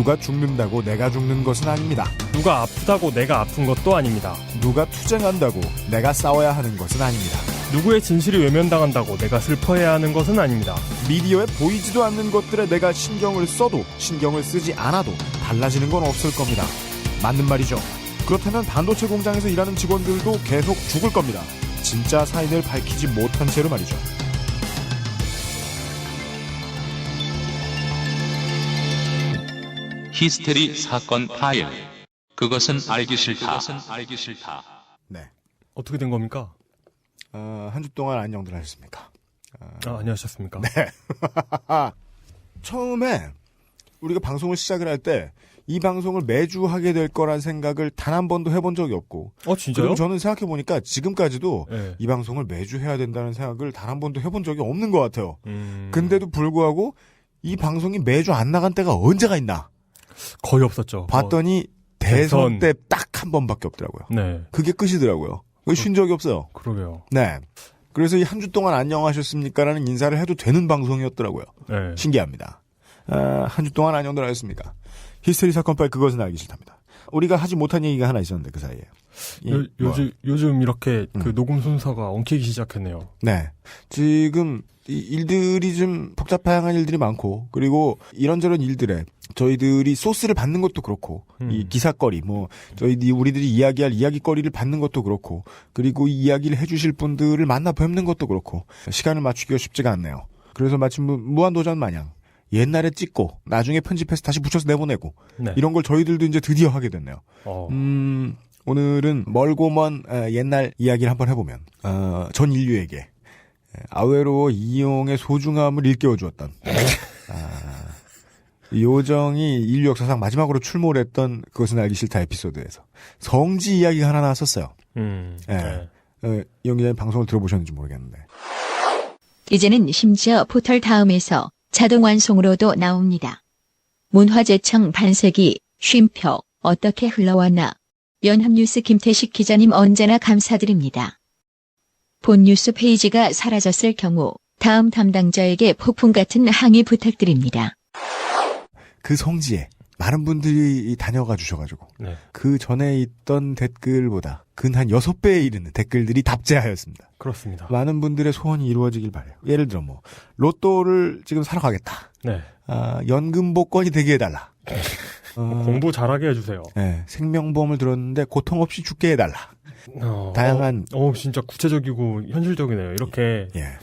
누가 죽는다고 내가 죽는 것은 아닙니다. 누가 아프다고 내가 아픈 것도 아닙니다. 누가 투쟁한다고 내가 싸워야 하는 것은 아닙니다. 누구의 진실이 외면당한다고 내가 슬퍼해야 하는 것은 아닙니다. 미디어에 보이지도 않는 것들에 내가 신경을 써도 신경을 쓰지 않아도 달라지는 건 없을 겁니다. 맞는 말이죠. 그렇다면 반도체 공장에서 일하는 직원들도 계속 죽을 겁니다. 진짜 사인을 밝히지 못한 채로 말이죠. 히스테리 사건 파일. 그것은 알기 싫다. 네. 어떻게 된 겁니까? 한 주 동안 안녕들 하셨습니까? 안녕하셨습니까? 네. 처음에 우리가 방송을 시작을 할 때 이 방송을 매주 하게 될 거란 생각을 단 한 번도 해본 적이 없고. 진짜요? 그리고 저는 생각해보니까 지금까지도 네. 이 방송을 매주 해야 된다는 생각을 단 한 번도 해본 적이 없는 것 같아요. 근데도 불구하고 이 방송이 매주 안 나간 때가 언제가 있나? 거의 없었죠. 봤더니 대선 때 딱 한 번밖에 없더라고요. 네. 그게 끝이더라고요. 쉰 적이 없어요. 그러게요. 네. 그래서 이 한 주 동안 안녕하셨습니까라는 인사를 해도 되는 방송이었더라고요. 네. 신기합니다. 한 주 동안 안녕들 하셨습니까? 히스테리 사건 파일 그것은 알기 싫답니다. 우리가 하지 못한 얘기가 하나 있었는데 그 사이에. 요즘 이렇게 그 녹음 순서가 엉키기 시작했네요. 네. 지금 일들이 좀 복잡한 일들이 많고 그리고 이런저런 일들에 저희들이 소스를 받는 것도 그렇고 이 기사거리 우리들이 이야기할 이야기거리를 받는 것도 그렇고 그리고 이 이야기를 해주실 분들을 만나 뵙는 것도 그렇고 시간을 맞추기가 쉽지가 않네요. 그래서 마치 무한도전 마냥 옛날에 찍고 나중에 편집해서 다시 붙여서 내보내고 네. 이런 걸 저희들도 이제 드디어 하게 됐네요. 오늘은 멀고 먼 옛날 이야기를 한번 해보면 전 인류에게 아웨로 이용의 소중함을 일깨워 주었던 요정이 인류 역사상 마지막으로 출몰을 했던 그것은 알기 싫다 에피소드에서 성지 이야기가 하나 나왔었어요. 네. 이용 기자님 방송을 들어보셨는지 모르겠는데 이제는 심지어 포털 다음에서 자동 완송으로도 나옵니다. 문화재청 반세기 쉼표 어떻게 흘러왔나. 연합뉴스 김태식 기자님 언제나 감사드립니다. 본 뉴스 페이지가 사라졌을 경우 다음 담당자에게 폭풍 같은 항의 부탁드립니다. 그 성지에 많은 분들이 다녀가 주셔가지고 네. 그 전에 있던 댓글보다 근 한 6배에 이르는 댓글들이 답제하였습니다. 그렇습니다. 많은 분들의 소원이 이루어지길 바래요. 예를 들어 로또를 지금 사러 가겠다. 네. 연금 복권이 되게 해달라. 공부 잘하게 해주세요. 네, 생명보험을 들었는데 고통 없이 죽게 해달라. 다양한 진짜 구체적이고 현실적이네요. 이렇게 예.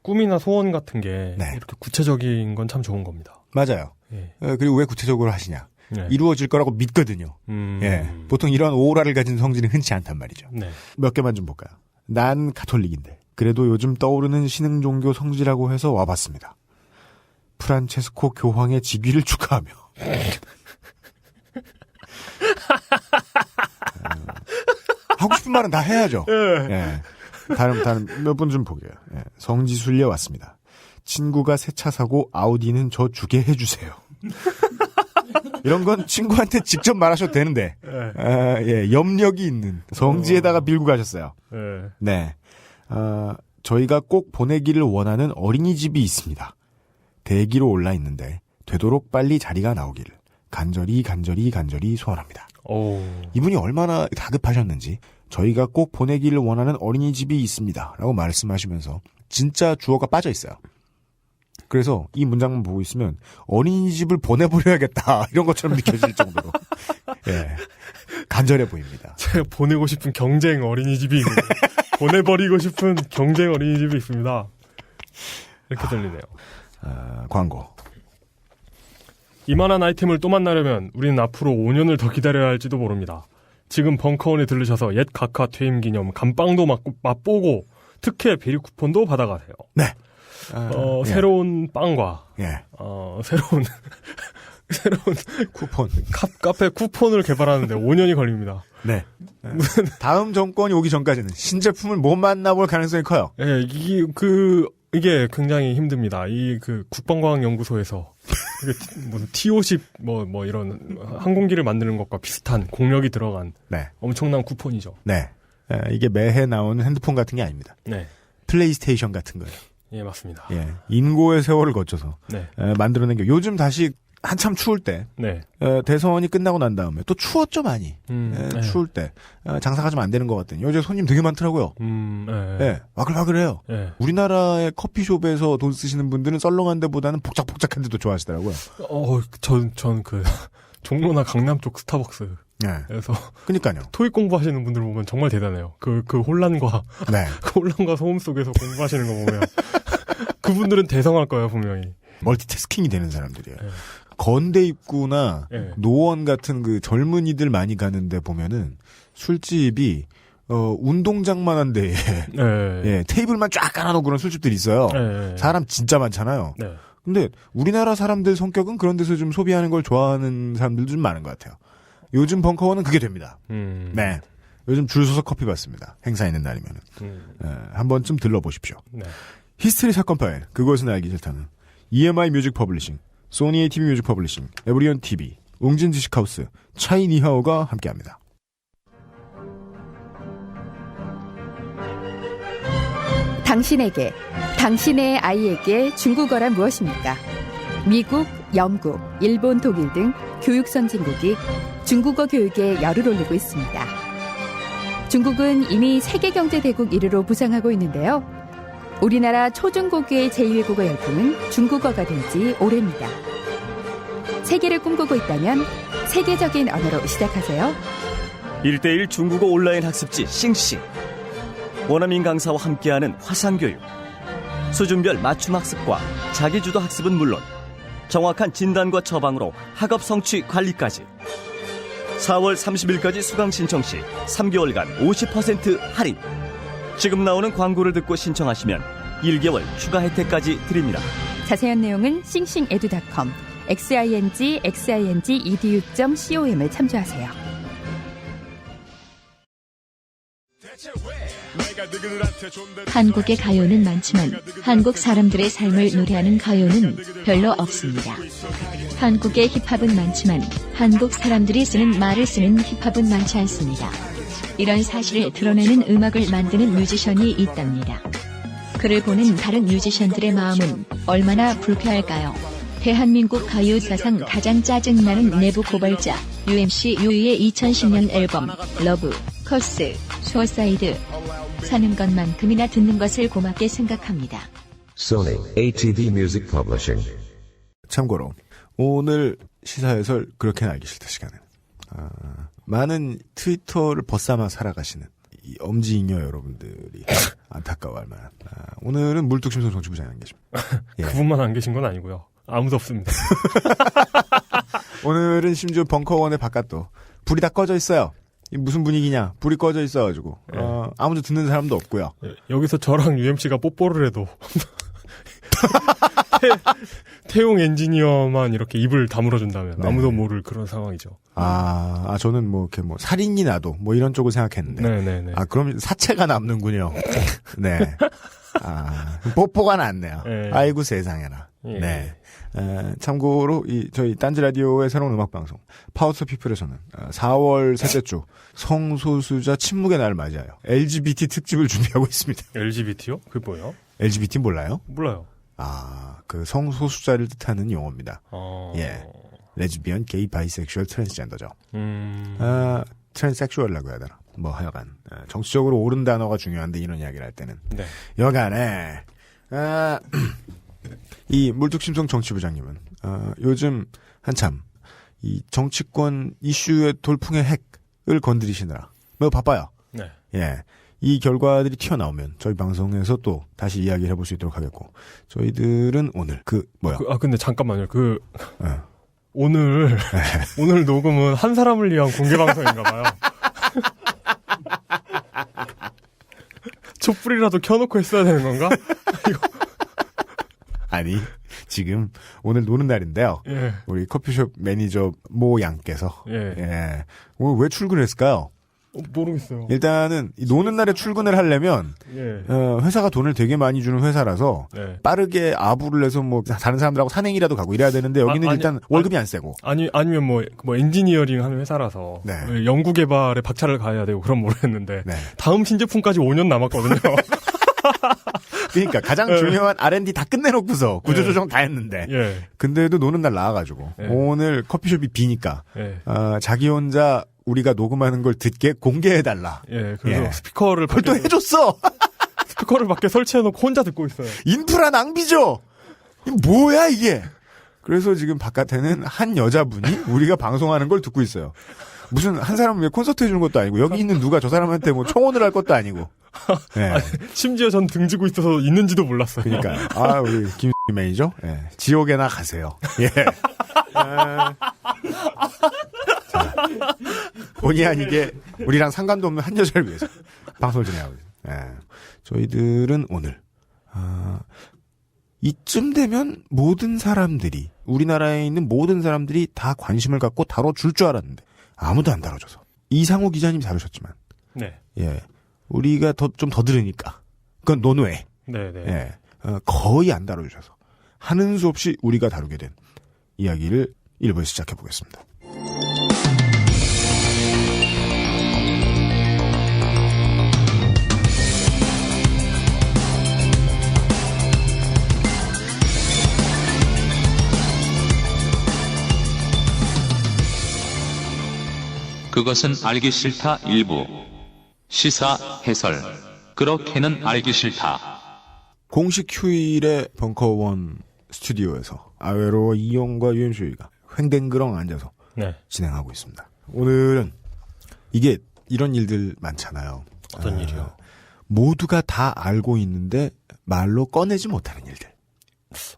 꿈이나 소원 같은 게 네. 이렇게 구체적인 건 참 좋은 겁니다. 맞아요. 예. 그리고 왜 구체적으로 하시냐. 네. 이루어질 거라고 믿거든요. 예. 보통 이런 오라를 가진 성질은 흔치 않단 말이죠. 네. 몇 개만 좀 볼까요? 난 가톨릭인데 그래도 요즘 떠오르는 신흥 종교 성지라고 해서 와봤습니다. 프란체스코 교황의 직위를 축하하며 하고 싶은 말은 다 해야죠. 예. 다른 몇 분 좀 보게요. 예. 성지순례 왔습니다. 친구가 새 차 사고 아우디는 저 주게 해주세요. 이런 건 친구한테 직접 말하셔도 되는데, 예, 염력이 있는 성지에다가 밀고 가셨어요. 네. 저희가 꼭 보내기를 원하는 어린이집이 있습니다. 대기로 올라 있는데 되도록 빨리 자리가 나오기를 간절히 소원합니다. 이분이 얼마나 다급하셨는지 저희가 꼭 보내기를 원하는 어린이집이 있습니다. 라고 말씀하시면서 진짜 주어가 빠져 있어요. 그래서 이 문장만 보고 있으면 어린이집을 보내버려야겠다 이런 것처럼 느껴질 정도로 예, 간절해 보입니다. 제가 보내고 싶은 경쟁 어린이집이 있는데 보내버리고 싶은 경쟁 어린이집이 있습니다. 이렇게 들리네요. 광고. 이만한 아이템을 또 만나려면 우리는 앞으로 5년을 더 기다려야 할지도 모릅니다. 지금 벙커원에 들르셔서 옛 각하 퇴임 기념 감빵도 맛보고 특혜 비리 쿠폰도 받아가세요. 네. 예. 새로운 빵과 예. 새로운 쿠폰 카페 쿠폰을 개발하는데 5년이 걸립니다. 네. 다음 정권이 오기 전까지는 신제품을 못 만나볼 가능성이 커요. 예, 이게 굉장히 힘듭니다. 국방과학연구소에서 무슨 T-50 뭐 이런 항공기를 만드는 것과 비슷한 공력이 들어간 네. 엄청난 쿠폰이죠. 네. 이게 매해 나오는 핸드폰 같은 게 아닙니다. 네. 플레이스테이션 같은 거예요. 예, 맞습니다. 예. 인고의 세월을 거쳐서 네. 만들어낸 게 요즘 다시 한참 추울 때 네. 대선이 끝나고 난 다음에 또 추웠죠 많이. 네. 추울 때 장사가 좀 안 되는 것 같더니 요새 손님 되게 많더라고요. 네. 와글와글해요. 네. 우리나라의 커피숍에서 돈 쓰시는 분들은 썰렁한 데보다는 복작복작한 데도 좋아하시더라고요. 전 그 종로나 강남 쪽 스타벅스. 네. 그래서 그러니까요. 토익 공부하시는 분들 보면 정말 대단해요. 그 혼란과 네. 그 혼란과 소음 속에서 공부하시는 거 보면 그분들은 대성할 거예요 분명히. 멀티태스킹이 되는 사람들이에요. 네. 건대 입구나 네. 노원 같은 그 젊은이들 많이 가는데 보면은 술집이 운동장만한 데에 네. 예, 테이블만 쫙 깔아놓고 그런 술집들이 있어요. 네. 사람 진짜 많잖아요. 네. 근데 우리나라 사람들 성격은 그런 데서 좀 소비하는 걸 좋아하는 사람들도 좀 많은 것 같아요. 요즘 벙커원은 그게 됩니다. 네. 요즘 줄 서서 커피 받습니다. 행사 있는 날이면은. 한 번쯤 들러보십시오. 네. 히스테리 사건 파일, 그것은 알기 싫다는 EMI 뮤직 퍼블리싱, 소니 ATV 뮤직 퍼블리싱, 에브리온 TV, 웅진 지식하우스, 차이니하오가 함께합니다. 당신에게, 당신의 아이에게 중국어란 무엇입니까? 미국, 영국, 일본, 독일 등 교육 선진국이 중국어 교육에 열을 올리고 있습니다. 중국은 이미 세계경제대국 1위로 부상하고 있는데요. 우리나라 초중고교의 제2외국어 열풍은 중국어가 된 지 오래입니다. 세계를 꿈꾸고 있다면 세계적인 언어로 시작하세요. 1:1 중국어 온라인 학습지 싱싱. 원어민 강사와 함께하는 화상교육. 수준별 맞춤 학습과 자기주도 학습은 물론 정확한 진단과 처방으로 학업 성취 관리까지. 4월 30일까지 수강 신청 시 3개월간 50% 할인. 지금 나오는 광고를 듣고 신청하시면 1개월 추가 혜택까지 드립니다. 자세한 내용은 싱싱에듀.com, xing.edu.com을 참조하세요. 한국의 가요는 많지만 한국 사람들의 삶을 노래하는 가요는 별로 없습니다. 한국의 힙합은 많지만 한국 사람들이 쓰는 말을 쓰는 힙합은 많지 않습니다. 이런 사실을 드러내는 음악을 만드는 뮤지션이 있답니다. 그를 보는 다른 뮤지션들의 마음은 얼마나 불쾌할까요? 대한민국 가요 사상 가장 짜증나는 내부 고발자 UMC 유이의 2010년 앨범 러브, 커스, 수어사이드 사는 것만큼이나 듣는 것을 고맙게 생각합니다. Sony ATV Music Publishing. 참고로 오늘 시사해설 그렇게는 알기 싫다 시간은 많은 트위터를 벗삼아 살아가시는 이 엄지잉여 여러분들이 안타까워할 만한 오늘은 물뚝심송 정치부장이 안 계십니다. 예. 그분만 안 계신 건 아니고요. 아무도 없습니다. 오늘은 심지어 벙커원의 바깥도 불이 다 꺼져 있어요. 이 무슨 분위기냐? 불이 꺼져 있어가지고 아무도 듣는 사람도 없고요. 여기서 저랑 UMC가 뽀뽀를 해도 태용 엔지니어만 이렇게 입을 다물어준다면 네. 아무도 모를 그런 상황이죠. 저는 뭐 이렇게 뭐 살인이 나도 뭐 이런 쪽을 생각했는데. 네네네. 그럼 사체가 남는군요. 네. 뽀뽀가 났네요. 네. 아이고 세상에나. 예. 네. 참고로 저희 딴지 라디오의 새로운 음악 방송 파워스 피플에서는 4월 셋째 주 성소수자 침묵의 날을 맞이하여 LGBT 특집을 준비하고 있습니다. LGBT요? 그게 뭐예요? LGBT 몰라요? 몰라요. 그 성소수자를 뜻하는 용어입니다. 어... 예. 레즈비언, 게이, 바이섹슈얼, 트랜스젠더죠. 트랜스섹슈얼이라고 해야 되나? 뭐 하여간 정치적으로 옳은 단어가 중요한데 이런 이야기를 할 때는 네. 여간에 이 물뚝심송 정치부장님은 요즘 한참 이 정치권 이슈의 돌풍의 핵을 건드리시느라 매우 바빠요. 네. 예. 이 결과들이 튀어나오면 저희 방송에서 또 다시 이야기를 해볼 수 있도록 하겠고 저희들은 오늘 근데 잠깐만요. 오늘 녹음은 한 사람을 위한 공개 방송인가 봐요. 촛불이라도 켜놓고 했어야 되는 건가? 이거. 아니 지금 오늘 노는 날인데요. 예. 우리 커피숍 매니저 모 양께서 예. 오늘 왜 출근했을까요? 모르겠어요. 일단은 이 노는 날에 출근을 하려면 예. 회사가 돈을 되게 많이 주는 회사라서 네. 빠르게 빠르게 아부를 해서 뭐 다른 사람들하고 산행이라도 가고 이래야 되는데 여기는 일단 월급이 안 세고 아니면 뭐 엔지니어링 하는 회사라서 네. 연구 개발에 박차를 가해야 되고 그럼 모르겠는데 네. 다음 신제품까지 5년 남았거든요. 그러니까 가장 중요한 R&D 다 끝내놓고서 구조조정 다 했는데. 예. 근데도 노는 날 나와가지고 예. 오늘 커피숍이 비니까 예. 자기 혼자 우리가 녹음하는 걸 듣게 공개해달라. 예. 그래서 예. 스피커를 그걸 또 밖에, 해줬어. 스피커를 밖에 설치해놓고 혼자 듣고 있어요. 인프라 낭비죠. 이게 뭐야 이게. 그래서 지금 바깥에는 한 여자분이 우리가 방송하는 걸 듣고 있어요. 무슨 한 사람 왜 콘서트 해주는 것도 아니고 여기 있는 누가 저 사람한테 뭐 청혼을 할 것도 아니고. 예. 심지어 전 등지고 있어서 있는지도 몰랐어요. 그러니까 우리 김 매니저 지옥에나 가세요. 예. 자, 본의 아니게 우리랑 상관도 없는 한 여자를 위해서 방송을 진행하고 있습니다. 저희들은 오늘 이쯤 되면 모든 사람들이 우리나라에 있는 모든 사람들이 다 관심을 갖고 다뤄줄 줄 알았는데 아무도 안 다뤄줘서 이상호 기자님이 다루셨지만 네. 예 우리가 좀 더 들으니까 그건 논외 네네. 예 거의 안 다뤄주셔서 하는 수 없이 우리가 다루게 된 이야기를 1부에서 시작해 보겠습니다. 그것은 알기 싫다 일부. 시사 해설. 그렇게는 알기 싫다. 공식 휴일에 벙커원 스튜디오에서 아웨로와 이용과 UMC가 횡댕그렁 앉아서 네. 진행하고 있습니다. 오늘은 이게 이런 일들 많잖아요. 어떤 일이요? 모두가 다 알고 있는데 말로 꺼내지 못하는 일들.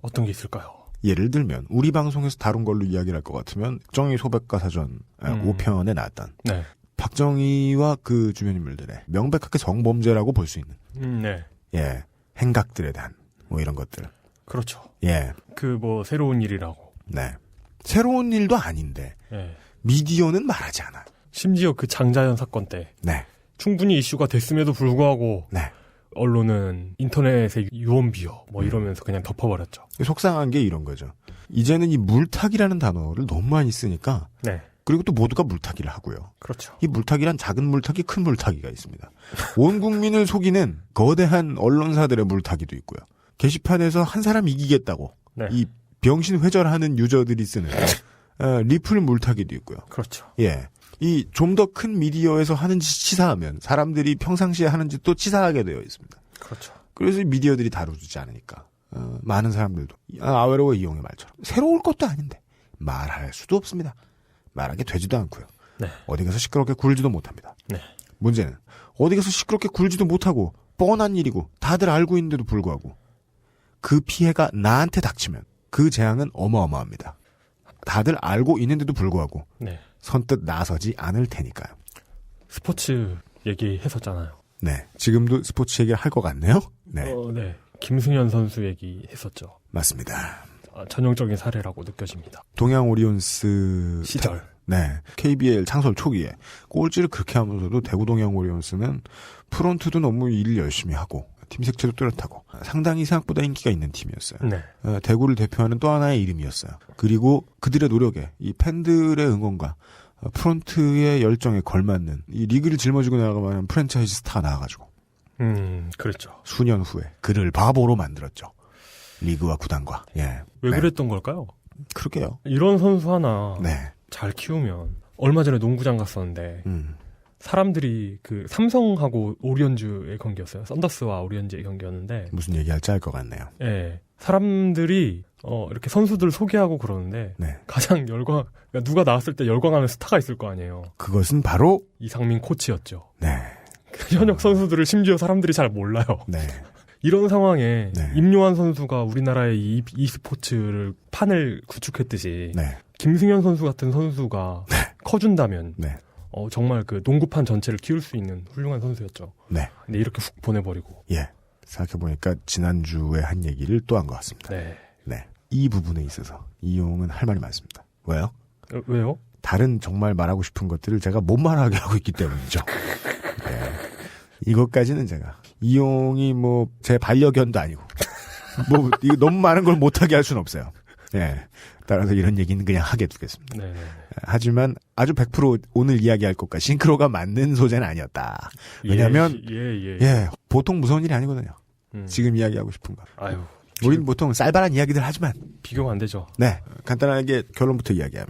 어떤 게 있을까요? 예를 들면 우리 방송에서 다룬 걸로 이야기를 할 것 같으면 박정희 소백과 사전 5편에 나왔던 네. 박정희와 그 주변 인물들의 명백하게 성범죄라고 볼 수 있는 네. 예 행각들에 대한 뭐 이런 것들. 그렇죠. 예. 그 뭐 새로운 일이라고. 네. 새로운 일도 아닌데 예. 미디어는 말하지 않아. 심지어 그 장자연 사건 때 네. 충분히 이슈가 됐음에도 불구하고 네. 언론은 인터넷의 유언비어 뭐 이러면서 그냥 덮어버렸죠. 속상한 게 이런 거죠. 이제는 이 물타기라는 단어를 너무 많이 쓰니까 네. 그리고 또 모두가 물타기를 하고요. 그렇죠. 이 물타기란 작은 물타기, 큰 물타기가 있습니다. 온 국민을 속이는 거대한 언론사들의 물타기도 있고요. 게시판에서 한 사람 이기겠다고 네. 이 병신 회절하는 유저들이 쓰는 리플 물타기도 있고요. 그렇죠. 예. 이 좀 더 큰 미디어에서 하는 짓 치사하면 사람들이 평상시에 하는 짓도 치사하게 되어 있습니다. 그렇죠. 그래서 이 미디어들이 다루지 않으니까 많은 사람들도 아웨로와 이용의 말처럼 새로울 것도 아닌데 말할 수도 없습니다. 말하게 되지도 않고요. 네. 어디 가서 시끄럽게 굴지도 못합니다. 네. 문제는 어디 가서 시끄럽게 굴지도 못하고 뻔한 일이고 다들 알고 있는데도 불구하고 그 피해가 나한테 닥치면 그 재앙은 어마어마합니다. 다들 알고 있는데도 불구하고 네. 선뜻 나서지 않을 테니까요. 스포츠 얘기했었잖아요. 네. 지금도 스포츠 얘기를 할 것 같네요. 네. 네. 김승현 선수 얘기했었죠. 맞습니다. 전형적인 사례라고 느껴집니다. 동양 오리온스 시절. 네. KBL 창설 초기에 꼴찌를 그렇게 하면서도 대구 동양 오리온스는 프론트도 너무 일을 열심히 하고 팀 색채도 뚜렷하고 상당히 생각보다 인기가 있는 팀이었어요. 네. 대구를 대표하는 또 하나의 이름이었어요. 그리고 그들의 노력에 이 팬들의 응원과 프론트의 열정에 걸맞는 이 리그를 짊어지고 나가면 프랜차이즈 스타가 나와가지고 그렇죠. 수년 후에 그를 바보로 만들었죠. 리그와 구단과. 예. 왜 네. 그랬던 걸까요? 그러게요. 이런 선수 하나 네. 잘 키우면 얼마 전에 농구장 갔었는데 사람들이 그 삼성하고 오리온즈의 경기였어요. 썬더스와 오리온즈의 경기였는데 무슨 얘기할지 알 것 같네요. 예. 사람들이 이렇게 선수들 소개하고 그러는데 네. 가장 그러니까 누가 나왔을 때 열광하는 스타가 있을 거 아니에요. 그것은 바로 이상민 코치였죠. 네. 그 현역 선수들을 심지어 사람들이 잘 몰라요. 네. 이런 상황에 네. 임요한 선수가 우리나라의 e스포츠를 판을 구축했듯이 네. 김승현 선수 같은 선수가 네. 커준다면 네. 정말 그 농구판 전체를 키울 수 있는 훌륭한 선수였죠. 네. 근데 이렇게 훅 보내버리고. 예. 생각해보니까 지난주에 한 얘기를 또 한 것 같습니다. 네. 네. 이 부분에 있어서 이용은 할 말이 많습니다. 왜요? 왜요? 다른 정말 말하고 싶은 것들을 제가 못 말하게 하고 있기 때문이죠. 네. 이것까지는 제가 이용이 뭐 제 반려견도 아니고 뭐 이거 너무 많은 걸 못하게 할 수는 없어요. 예. 따라서 이런 얘기는 그냥 하게 두겠습니다. 네. 하지만 아주 100% 오늘 이야기할 것과 싱크로가 맞는 소재는 아니었다. 왜냐하면 예. 예, 보통 무서운 일이 아니거든요. 지금 이야기하고 싶은 거. 아유. 우린 보통 쌀바란 이야기들 하지만. 비교가 안 되죠. 네. 간단하게 결론부터 이야기하면.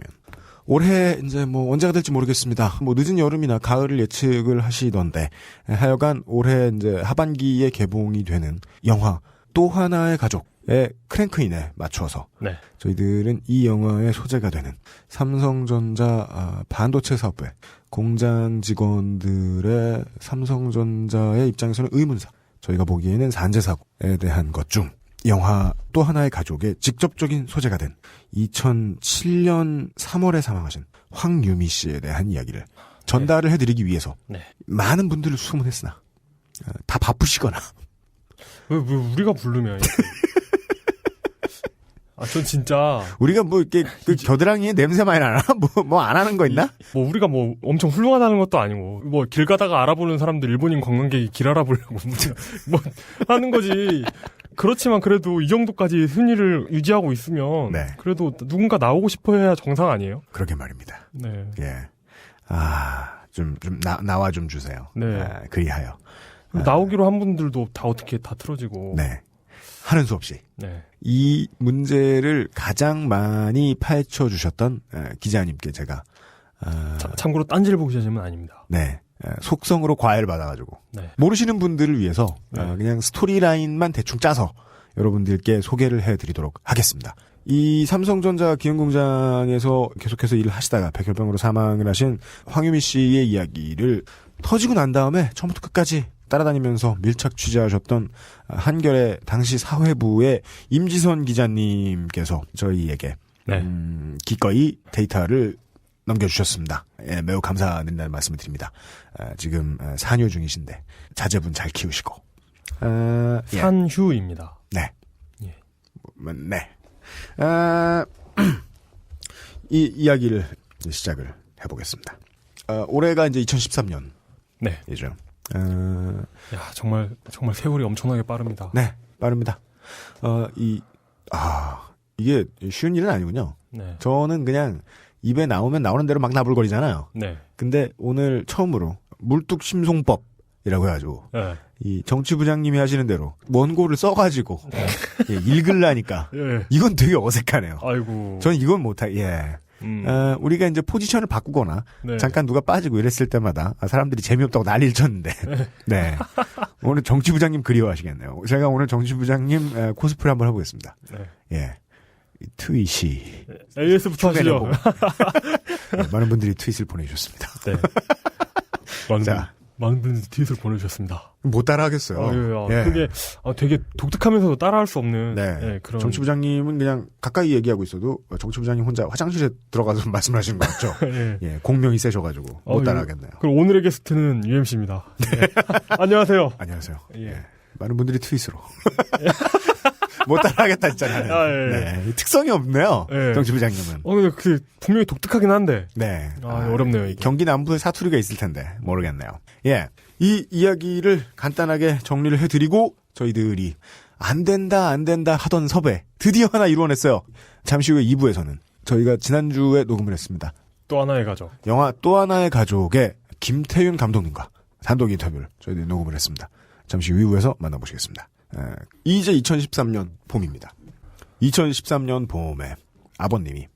올해 이제 뭐 언제가 될지 모르겠습니다. 뭐 늦은 여름이나 가을을 예측을 하시던데 하여간 올해 이제 하반기에 개봉이 되는 영화 또 하나의 가족의 크랭크인에 맞춰서 네. 저희들은 이 영화의 소재가 되는 삼성전자 반도체 사업부의 공장 직원들의 삼성전자의 입장에서는 의문사, 저희가 보기에는 산재사고에 대한 것 중 영화 또 하나의 가족의 직접적인 소재가 된 2007년 3월에 사망하신 황유미 씨에 대한 이야기를 전달을 해드리기 위해서 네. 많은 분들을 수소문했으나 다 바쁘시거나 왜 우리가 부르면 전 진짜 우리가 뭐 이렇게 그 겨드랑이에 냄새 많이 나나? 뭐 안 하는 거 있나? 뭐 우리가 뭐 엄청 훌륭하다는 것도 아니고 뭐 길 가다가 알아보는 사람들 일본인 관광객이 길 알아보려고 뭐 하는 거지. 그렇지만 그래도 이 정도까지 순위를 유지하고 있으면 네. 그래도 누군가 나오고 싶어 해야 정상 아니에요? 그러게 말입니다. 네. 예. 나와 좀 주세요. 네. 그리하여. 나오기로 한 분들도 다 어떻게 다 틀어지고. 네. 하는 수 없이. 네. 이 문제를 가장 많이 파헤쳐 주셨던 기자님께 제가 참고로 딴지일보 기자님은 아닙니다. 네. 속성으로 과외를 받아가지고 네. 모르시는 분들을 위해서 네. 그냥 스토리라인만 대충 짜서 여러분들께 소개를 해드리도록 하겠습니다. 이 삼성전자 기흥공장에서 계속해서 일을 하시다가 백혈병으로 사망을 하신 황유미 씨의 이야기를 터지고 난 다음에 처음부터 끝까지 따라다니면서 밀착 취재하셨던 한겨레 당시 사회부의 임지선 기자님께서 저희에게 네. 기꺼이 데이터를 넘겨주셨습니다. 예, 매우 감사드린다는 말씀을 드립니다. 지금 산유 중이신데 자제분 잘 키우시고. 예. 산휴입니다. 네. 예. 네. 이 이야기를 시작을 해보겠습니다. 올해가 이제 2013년. 네. 이죠. 야, 정말 세월이 엄청나게 빠릅니다. 네, 빠릅니다. 이게 쉬운 일은 아니군요. 네. 저는 그냥 입에 나오면 나오는 대로 막 나불거리잖아요. 네. 근데 오늘 처음으로 물뚝심송법이라고 해가지고 네. 이 정치부장님이 하시는 대로 원고를 써가지고 예, 읽으려니까 예. 이건 되게 어색하네요. 아이고. 전 이건 못하. 예. 우리가 이제 포지션을 바꾸거나 네. 잠깐 누가 빠지고 이랬을 때마다 사람들이 재미없다고 난리를 쳤는데 네. 오늘 정치부장님 그리워하시겠네요. 제가 오늘 정치부장님 코스프레 한번 해보겠습니다. 네. 예. 트윗이 AS부터 하시죠. 네, 많은 분들이 트윗을 보내주셨습니다. 네. 많은 분들이 트윗을 보내주셨습니다. 못 따라하겠어요. 예. 예. 그게 되게 독특하면서도 따라할 수 없는 네. 예, 그런. 정치부장님은 그냥 가까이 얘기하고 있어도 정치부장님 혼자 화장실에 들어가서 말씀을 하시는 것 같죠? 예. 예, 공명이 세셔가지고 못 따라하겠네요. 그럼 오늘의 게스트는 UMC입니다. 네. 안녕하세요. 안녕하세요. 예. 예. 많은 분들이 트윗으로. 못 따라하겠다 진짜. 네. 특성이 없네요. 예. 정치부장님은. 근데 분명히 독특하긴 한데. 네. 어렵네요, 이게. 경기 남부에 사투리가 있을 텐데 모르겠네요. 예. 이 이야기를 간단하게 정리를 해드리고 저희들이 안 된다 하던 섭외 드디어 하나 이루어냈어요. 잠시 후에 2부에서는 저희가 지난주에 녹음을 했습니다. 또 하나의 가족. 영화 또 하나의 가족의 김태윤 감독님과 단독 인터뷰를 저희들이 녹음을 했습니다. 잠시 후 2부에서 만나보시겠습니다. 이제 2013년 봄입니다. 2013년 봄에 아버님이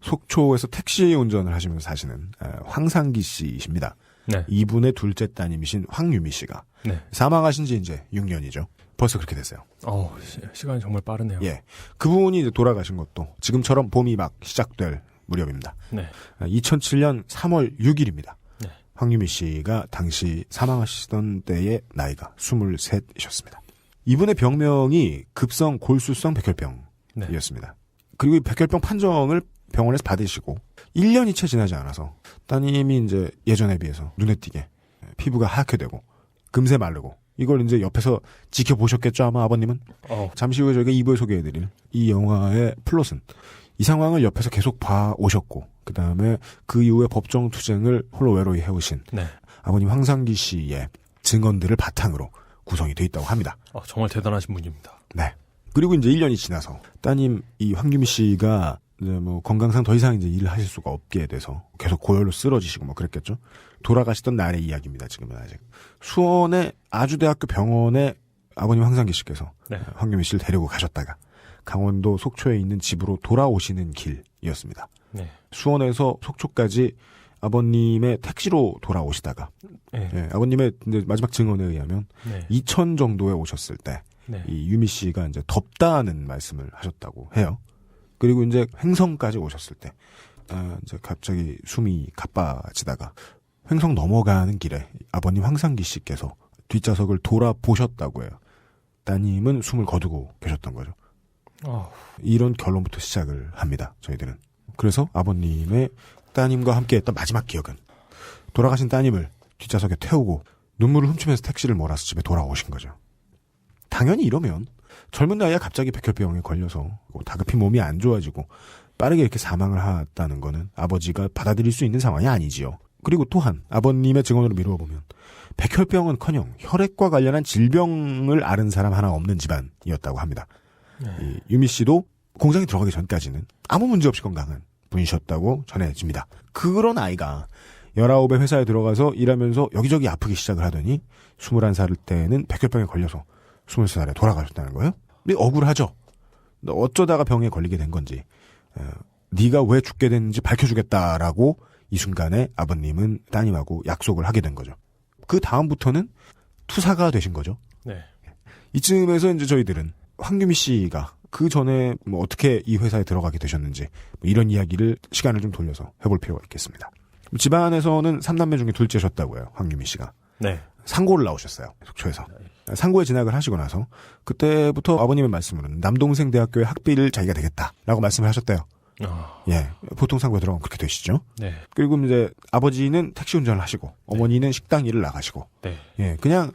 속초에서 택시 운전을 하시면서 사시는 황상기 씨이십니다. 네. 이분의 둘째 따님이신 황유미 씨가 네. 사망하신 지 이제 6년이죠. 벌써 그렇게 됐어요. 시간이 정말 빠르네요. 예. 그분이 이제 돌아가신 것도 지금처럼 봄이 막 시작될 무렵입니다. 네. 2007년 3월 6일입니다. 네. 황유미 씨가 당시 사망하시던 때의 나이가 23이셨습니다. 이분의 병명이 급성 골수성 백혈병이었습니다. 그리고 이 백혈병 판정을 병원에서 받으시고 1년이 채 지나지 않아서 따님이 이제 예전에 비해서 눈에 띄게 피부가 하얗게 되고 금세 마르고 이걸 이제 옆에서 지켜보셨겠죠 아마 아버님은. 잠시 후에 저희가 2부에 소개해드릴 이 영화의 플롯은 이 상황을 옆에서 계속 봐오셨고 그 다음에 그 이후에 법정 투쟁을 홀로 외로이 해오신 네. 아버님 황상기 씨의 증언들을 바탕으로 구성이 돼 있다고 합니다. 정말 대단하신 분입니다. 네. 그리고 이제 1년이 지나서 따님 이 황유미 씨가 이제 뭐 건강상 더 이상 이제 일을 하실 수가 없게 돼서 계속 고열로 쓰러지시고 뭐 그랬겠죠. 돌아가시던 날의 이야기입니다. 지금은 아직 수원의 아주대학교 병원에 아버님 황상기 씨께서 네. 황유미 씨를 데리고 가셨다가 강원도 속초에 있는 집으로 돌아오시는 길이었습니다. 네. 수원에서 속초까지 아버님의 택시로 돌아오시다가 네. 예, 아버님의 이제 마지막 증언에 의하면 네. 이천 정도에 오셨을 때 네. 이 유미 씨가 이제 덥다는 말씀을 하셨다고 해요. 그리고 이제 횡성까지 오셨을 때 이제 갑자기 숨이 가빠지다가 횡성 넘어가는 길에 아버님 황상기 씨께서 뒷좌석을 돌아보셨다고 해요. 따님은 숨을 거두고 계셨던 거죠. 이런 결론부터 시작을 합니다. 저희들은. 그래서 아버님의 따님과 함께했던 마지막 기억은 돌아가신 따님을 뒷좌석에 태우고 눈물을 훔치면서 택시를 몰아서 집에 돌아오신 거죠. 당연히 이러면 젊은 나이에 갑자기 백혈병에 걸려서 다급히 몸이 안 좋아지고 빠르게 이렇게 사망을 했다는 거는 아버지가 받아들일 수 있는 상황이 아니지요. 그리고 또한 아버님의 증언으로 미루어 보면 백혈병은커녕 혈액과 관련한 질병을 앓은 사람 하나 없는 집안이었다고 합니다. 이 유미 씨도 공장에 들어가기 전까지는 아무 문제 없이 건강한 분이셨다고 전해집니다. 그런 아이가 19에 회사에 들어가서 일하면서 여기저기 아프기 시작을 하더니 21살 때는 백혈병에 걸려서 23살에 돌아가셨다는 거예요. 근데 억울하죠. 어쩌다가 병에 걸리게 된 건지 네가 왜 죽게 됐는지 밝혀주겠다라고 이 순간에 아버님은 따님하고 약속을 하게 된 거죠. 그 다음부터는 투사가 되신 거죠. 네. 이쯤에서 이제 저희들은 황유미 씨가 그 전에 뭐 어떻게 이 회사에 들어가게 되셨는지 뭐 이런 이야기를 시간을 좀 돌려서 해볼 필요가 있겠습니다. 집안에서는 3남매 중에 둘째셨다고 해요. 황유미 씨가. 네. 상고를 나오셨어요. 속초에서. 상고에 진학을 하시고 나서 그때부터 아버님의 말씀으로는 남동생 대학교의 학비를 자기가 되겠다라고 말씀을 하셨대요. 예, 보통 상고에 들어가면 그렇게 되시죠. 네. 그리고 이제 아버지는 택시 운전을 하시고 어머니는 식당 일을 나가시고 네. 예, 그냥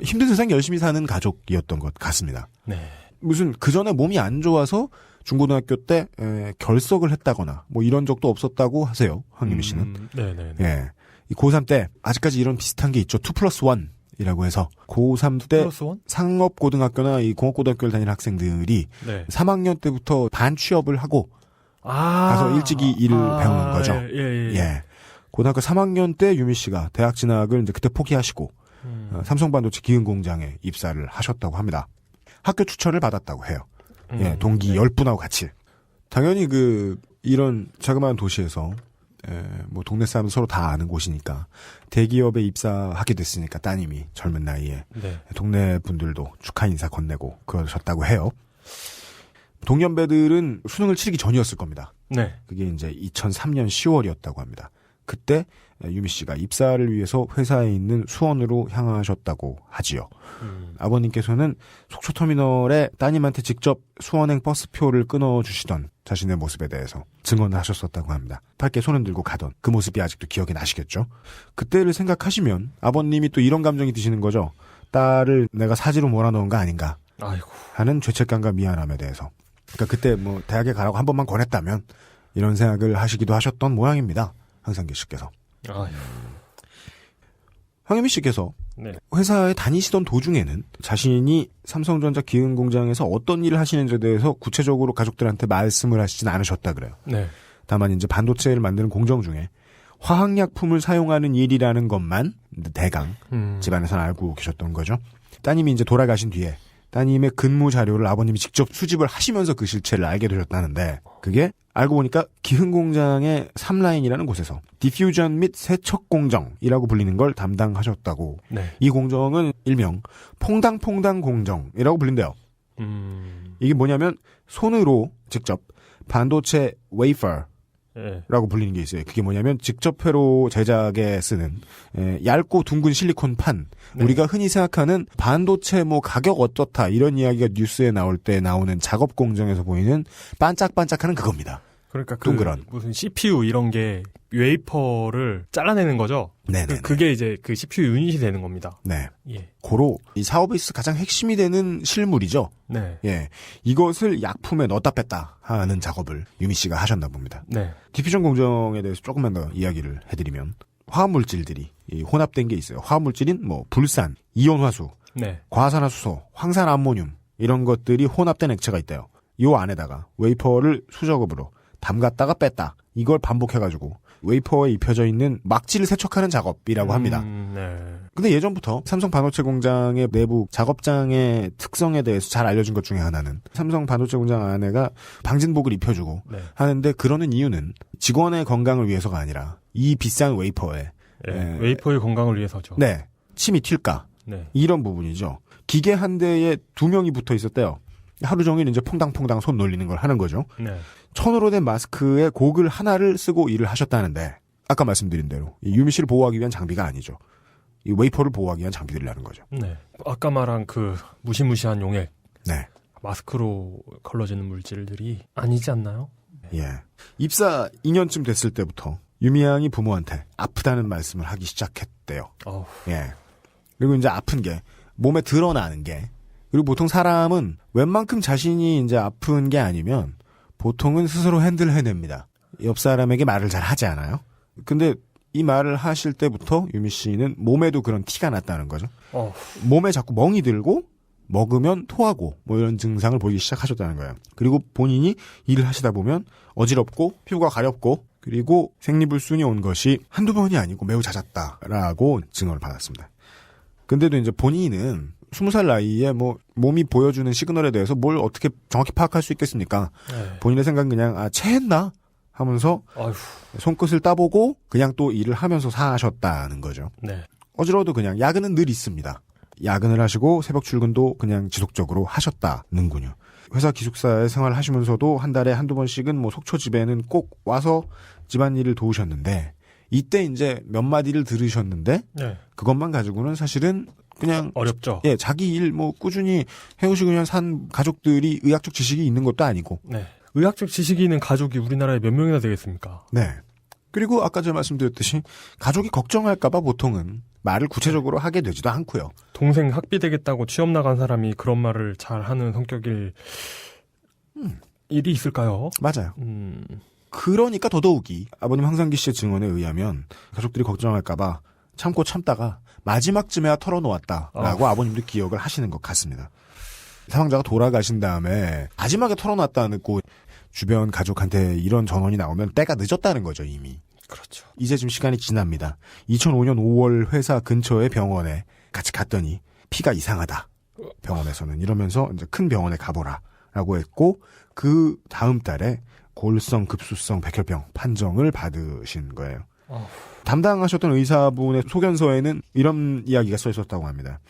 힘든 세상 열심히 사는 가족이었던 것 같습니다. 네. 무슨 그 전에 몸이 안 좋아서 중고등학교 때 결석을 했다거나 뭐 이런 적도 없었다고 하세요. 황유미 씨는. 네네. 예, 이 고3 때 아직까지 이런 비슷한 게 있죠. 2+1이라고 해서 고3 때 상업고등학교나 이 공업고등학교를 다니는 학생들이 네. 3학년 때부터 반취업을 하고 가서 일찍이 일을 배우는 거죠. 예. 고등학교 3학년 때 유미 씨가 대학 진학을 이제 그때 포기하시고 삼성반도체 기흥공장에 입사를 하셨다고 합니다. 학교 추천을 받았다고 해요. 예, 동기 10분하고 같이. 당연히 이런 자그마한 도시에서 뭐 동네 사람 서로 다 아는 곳이니까 대기업에 입사하게 됐으니까 따님이 젊은 나이에 네. 동네 분들도 축하 인사 건네고 그러셨다고 해요. 동년배들은 수능을 치르기 전이었을 겁니다. 네. 그게 이제 2003년 10월이었다고 합니다. 그때 유미 씨가 입사를 위해서 회사에 있는 수원으로 향하셨다고 하지요. 아버님께서는 속초터미널에 따님한테 직접 수원행 버스표를 끊어주시던 자신의 모습에 대해서 증언을 하셨었다고 합니다. 밖에 손을 들고 가던 그 모습이 아직도 기억이 나시겠죠. 그때를 생각하시면 아버님이 또 이런 감정이 드시는 거죠. 딸을 내가 사지로 몰아넣은 거 아닌가 하는 죄책감과 미안함에 대해서. 그러니까 그때 뭐 대학에 가라고 한 번만 권했다면 이런 생각을 하시기도 하셨던 모양입니다. 황상기 씨께서. 황유미 씨께서 네. 회사에 다니시던 도중에는 자신이 삼성전자 기흥공장에서 어떤 일을 하시는지에 대해서 구체적으로 가족들한테 말씀을 하시진 않으셨다 그래요. 네. 다만 이제 반도체를 만드는 공정 중에 화학약품을 사용하는 일이라는 것만 대강 집안에서는 알고 계셨던 거죠. 따님이 이제 돌아가신 뒤에 따님의 근무 자료를 아버님이 직접 수집을 하시면서 그 실체를 알게 되셨다는데 그게 알고 보니까 기흥공장의 3라인이라는 곳에서 디퓨전 및 세척 공정이라고 불리는 걸 담당하셨다고. 네. 이 공정은 일명 퐁당퐁당 공정이라고 불린대요. 이게 뭐냐면 손으로 직접 반도체 웨이퍼 라고 불리는 게 있어요. 그게 뭐냐면 직접 회로 제작에 쓰는 얇고 둥근 실리콘 판. 네. 우리가 흔히 생각하는 반도체 뭐 가격 어떻다 이런 이야기가 뉴스에 나올 때 나오는 작업 공정에서 보이는 반짝반짝하는 그겁니다. 그러니까 동그란 무슨 CPU 이런 게 웨이퍼를 잘라내는 거죠. 네. 그게 이제 그 CPU 유닛이 되는 겁니다. 네. 예. 고로 이 사업에 있어서 가장 핵심이 되는 실물이죠. 네. 예. 이것을 약품에 넣었다 뺐다 하는 작업을 유미 씨가 하셨나 봅니다. 네. 디퓨전 공정에 대해서 조금만 더 이야기를 해드리면 화합물질들이 혼합된 게 있어요. 화합물질인 뭐 불산, 이온화수, 네. 과산화수소, 황산암모늄 이런 것들이 혼합된 액체가 있대요. 이 안에다가 웨이퍼를 수작업으로 담갔다가 뺐다. 이걸 반복해가지고 웨이퍼에 입혀져 있는 막지를 세척하는 작업이라고 합니다. 네. 근데 예전부터 삼성 반도체 공장의 내부 작업장의 특성에 대해서 잘 알려진 것 중에 하나는 삼성 반도체 공장 안에가 방진복을 입혀주고 네. 하는데 그러는 이유는 직원의 건강을 위해서가 아니라 이 비싼 웨이퍼에 웨이퍼의 건강을 위해서죠. 네, 침이 튈까 네. 이런 부분이죠. 기계 한 대에 2명이 붙어 있었대요. 하루 종일 이제 퐁당퐁당 손 놀리는 걸 하는 거죠. 네. 천으로 된 마스크에 고글 하나를 쓰고 일을 하셨다는데 아까 말씀드린 대로 이 유미 씨를 보호하기 위한 장비가 아니죠. 이 웨이퍼를 보호하기 위한 장비들이라는 거죠. 네. 아까 말한 그 무시무시한 용액. 네. 마스크로 걸러지는 물질들이 아니지 않나요? 예. 입사 2년쯤 됐을 때부터 유미 양이 부모한테 아프다는 말씀을 하기 시작했대요. 어후. 예. 그리고 이제 아픈 게 몸에 드러나는 게 그리고 보통 사람은 웬만큼 자신이 이제 아픈 게 아니면 보통은 스스로 핸들해냅니다. 옆 사람에게 말을 잘 하지 않아요. 근데 이 말을 하실 때부터 유미 씨는 몸에도 그런 티가 났다는 거죠. 몸에 자꾸 멍이 들고 먹으면 토하고 뭐 이런 증상을 보이기 시작하셨다는 거예요. 그리고 본인이 일을 하시다 보면 어지럽고 피부가 가렵고 그리고 생리불순이 온 것이 한두 번이 아니고 매우 잦았다라고 증언을 받았습니다. 근데도 이제 본인은 20살 나이에 뭐 몸이 보여주는 시그널에 대해서 뭘 어떻게 정확히 파악할 수 있겠습니까? 네. 본인의 생각은 그냥 체했나? 하면서 아휴. 손끝을 따보고 그냥 또 일을 하면서 사셨다는 거죠. 네. 어지러워도 그냥 야근은 늘 있습니다. 야근을 하시고 새벽 출근도 그냥 지속적으로 하셨다는군요. 회사 기숙사에 생활하시면서도 한 달에 한두 번씩은 뭐 속초 집에는 꼭 와서 집안일을 도우셨는데 이때 이제 몇 마디를 들으셨는데 네. 그것만 가지고는 사실은 그냥 어렵죠. 예, 자기 일 뭐 꾸준히 해오시고 그냥 산 가족들이 의학적 지식이 있는 것도 아니고 네. 의학적 지식이 있는 가족이 우리나라에 몇 명이나 되겠습니까? 네. 그리고 아까 제가 말씀드렸듯이 가족이 걱정할까봐 보통은 말을 구체적으로 하게 되지도 않고요. 동생 학비 되겠다고 취업 나간 사람이 그런 말을 잘하는 성격일 일이 있을까요? 맞아요. 그러니까 더더욱이 아버님 황상기 씨의 증언에 의하면 가족들이 걱정할까봐 참고 참다가 마지막쯤에야 털어놓았다라고 아버님도 기억을 하시는 것 같습니다. 사망자가 돌아가신 다음에 마지막에 털어놨다고 주변 가족한테 이런 전원이 나오면 때가 늦었다는 거죠, 이미. 그렇죠. 이제 좀 시간이 지납니다. 2005년 5월 회사 근처의 병원에 같이 갔더니 피가 이상하다. 병원에서는 이러면서 이제 큰 병원에 가보라라고 했고 그 다음 달에 골성 급수성 백혈병 판정을 받으신 거예요. 담당하셨던 의사분의 소견서에는 이런 이야기가 써 있었다고 합니다.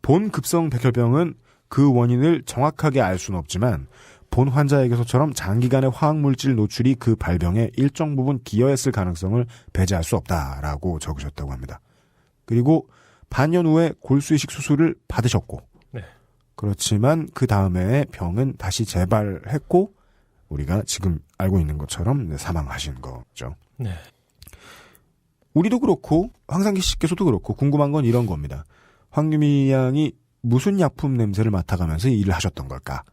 본 급성 백혈병은 그 원인을 정확하게 알 수는 없지만 본 환자에게서처럼 장기간의 화학물질 노출이 그 발병에 일정 부분 기여했을 가능성을 배제할 수 없다라고 적으셨다고 합니다. 그리고 반년 후에 골수이식 수술을 받으셨고 네. 그렇지만 그 다음에 병은 다시 재발했고 우리가 지금 알고 있는 것처럼 사망하신 거죠. 네. 우리도 그렇고 황상기 씨께서도 그렇고 궁금한 건 이런 겁니다. 황유미 양이 무슨 약품 냄새를 맡아가면서 일을 하셨던 걸까?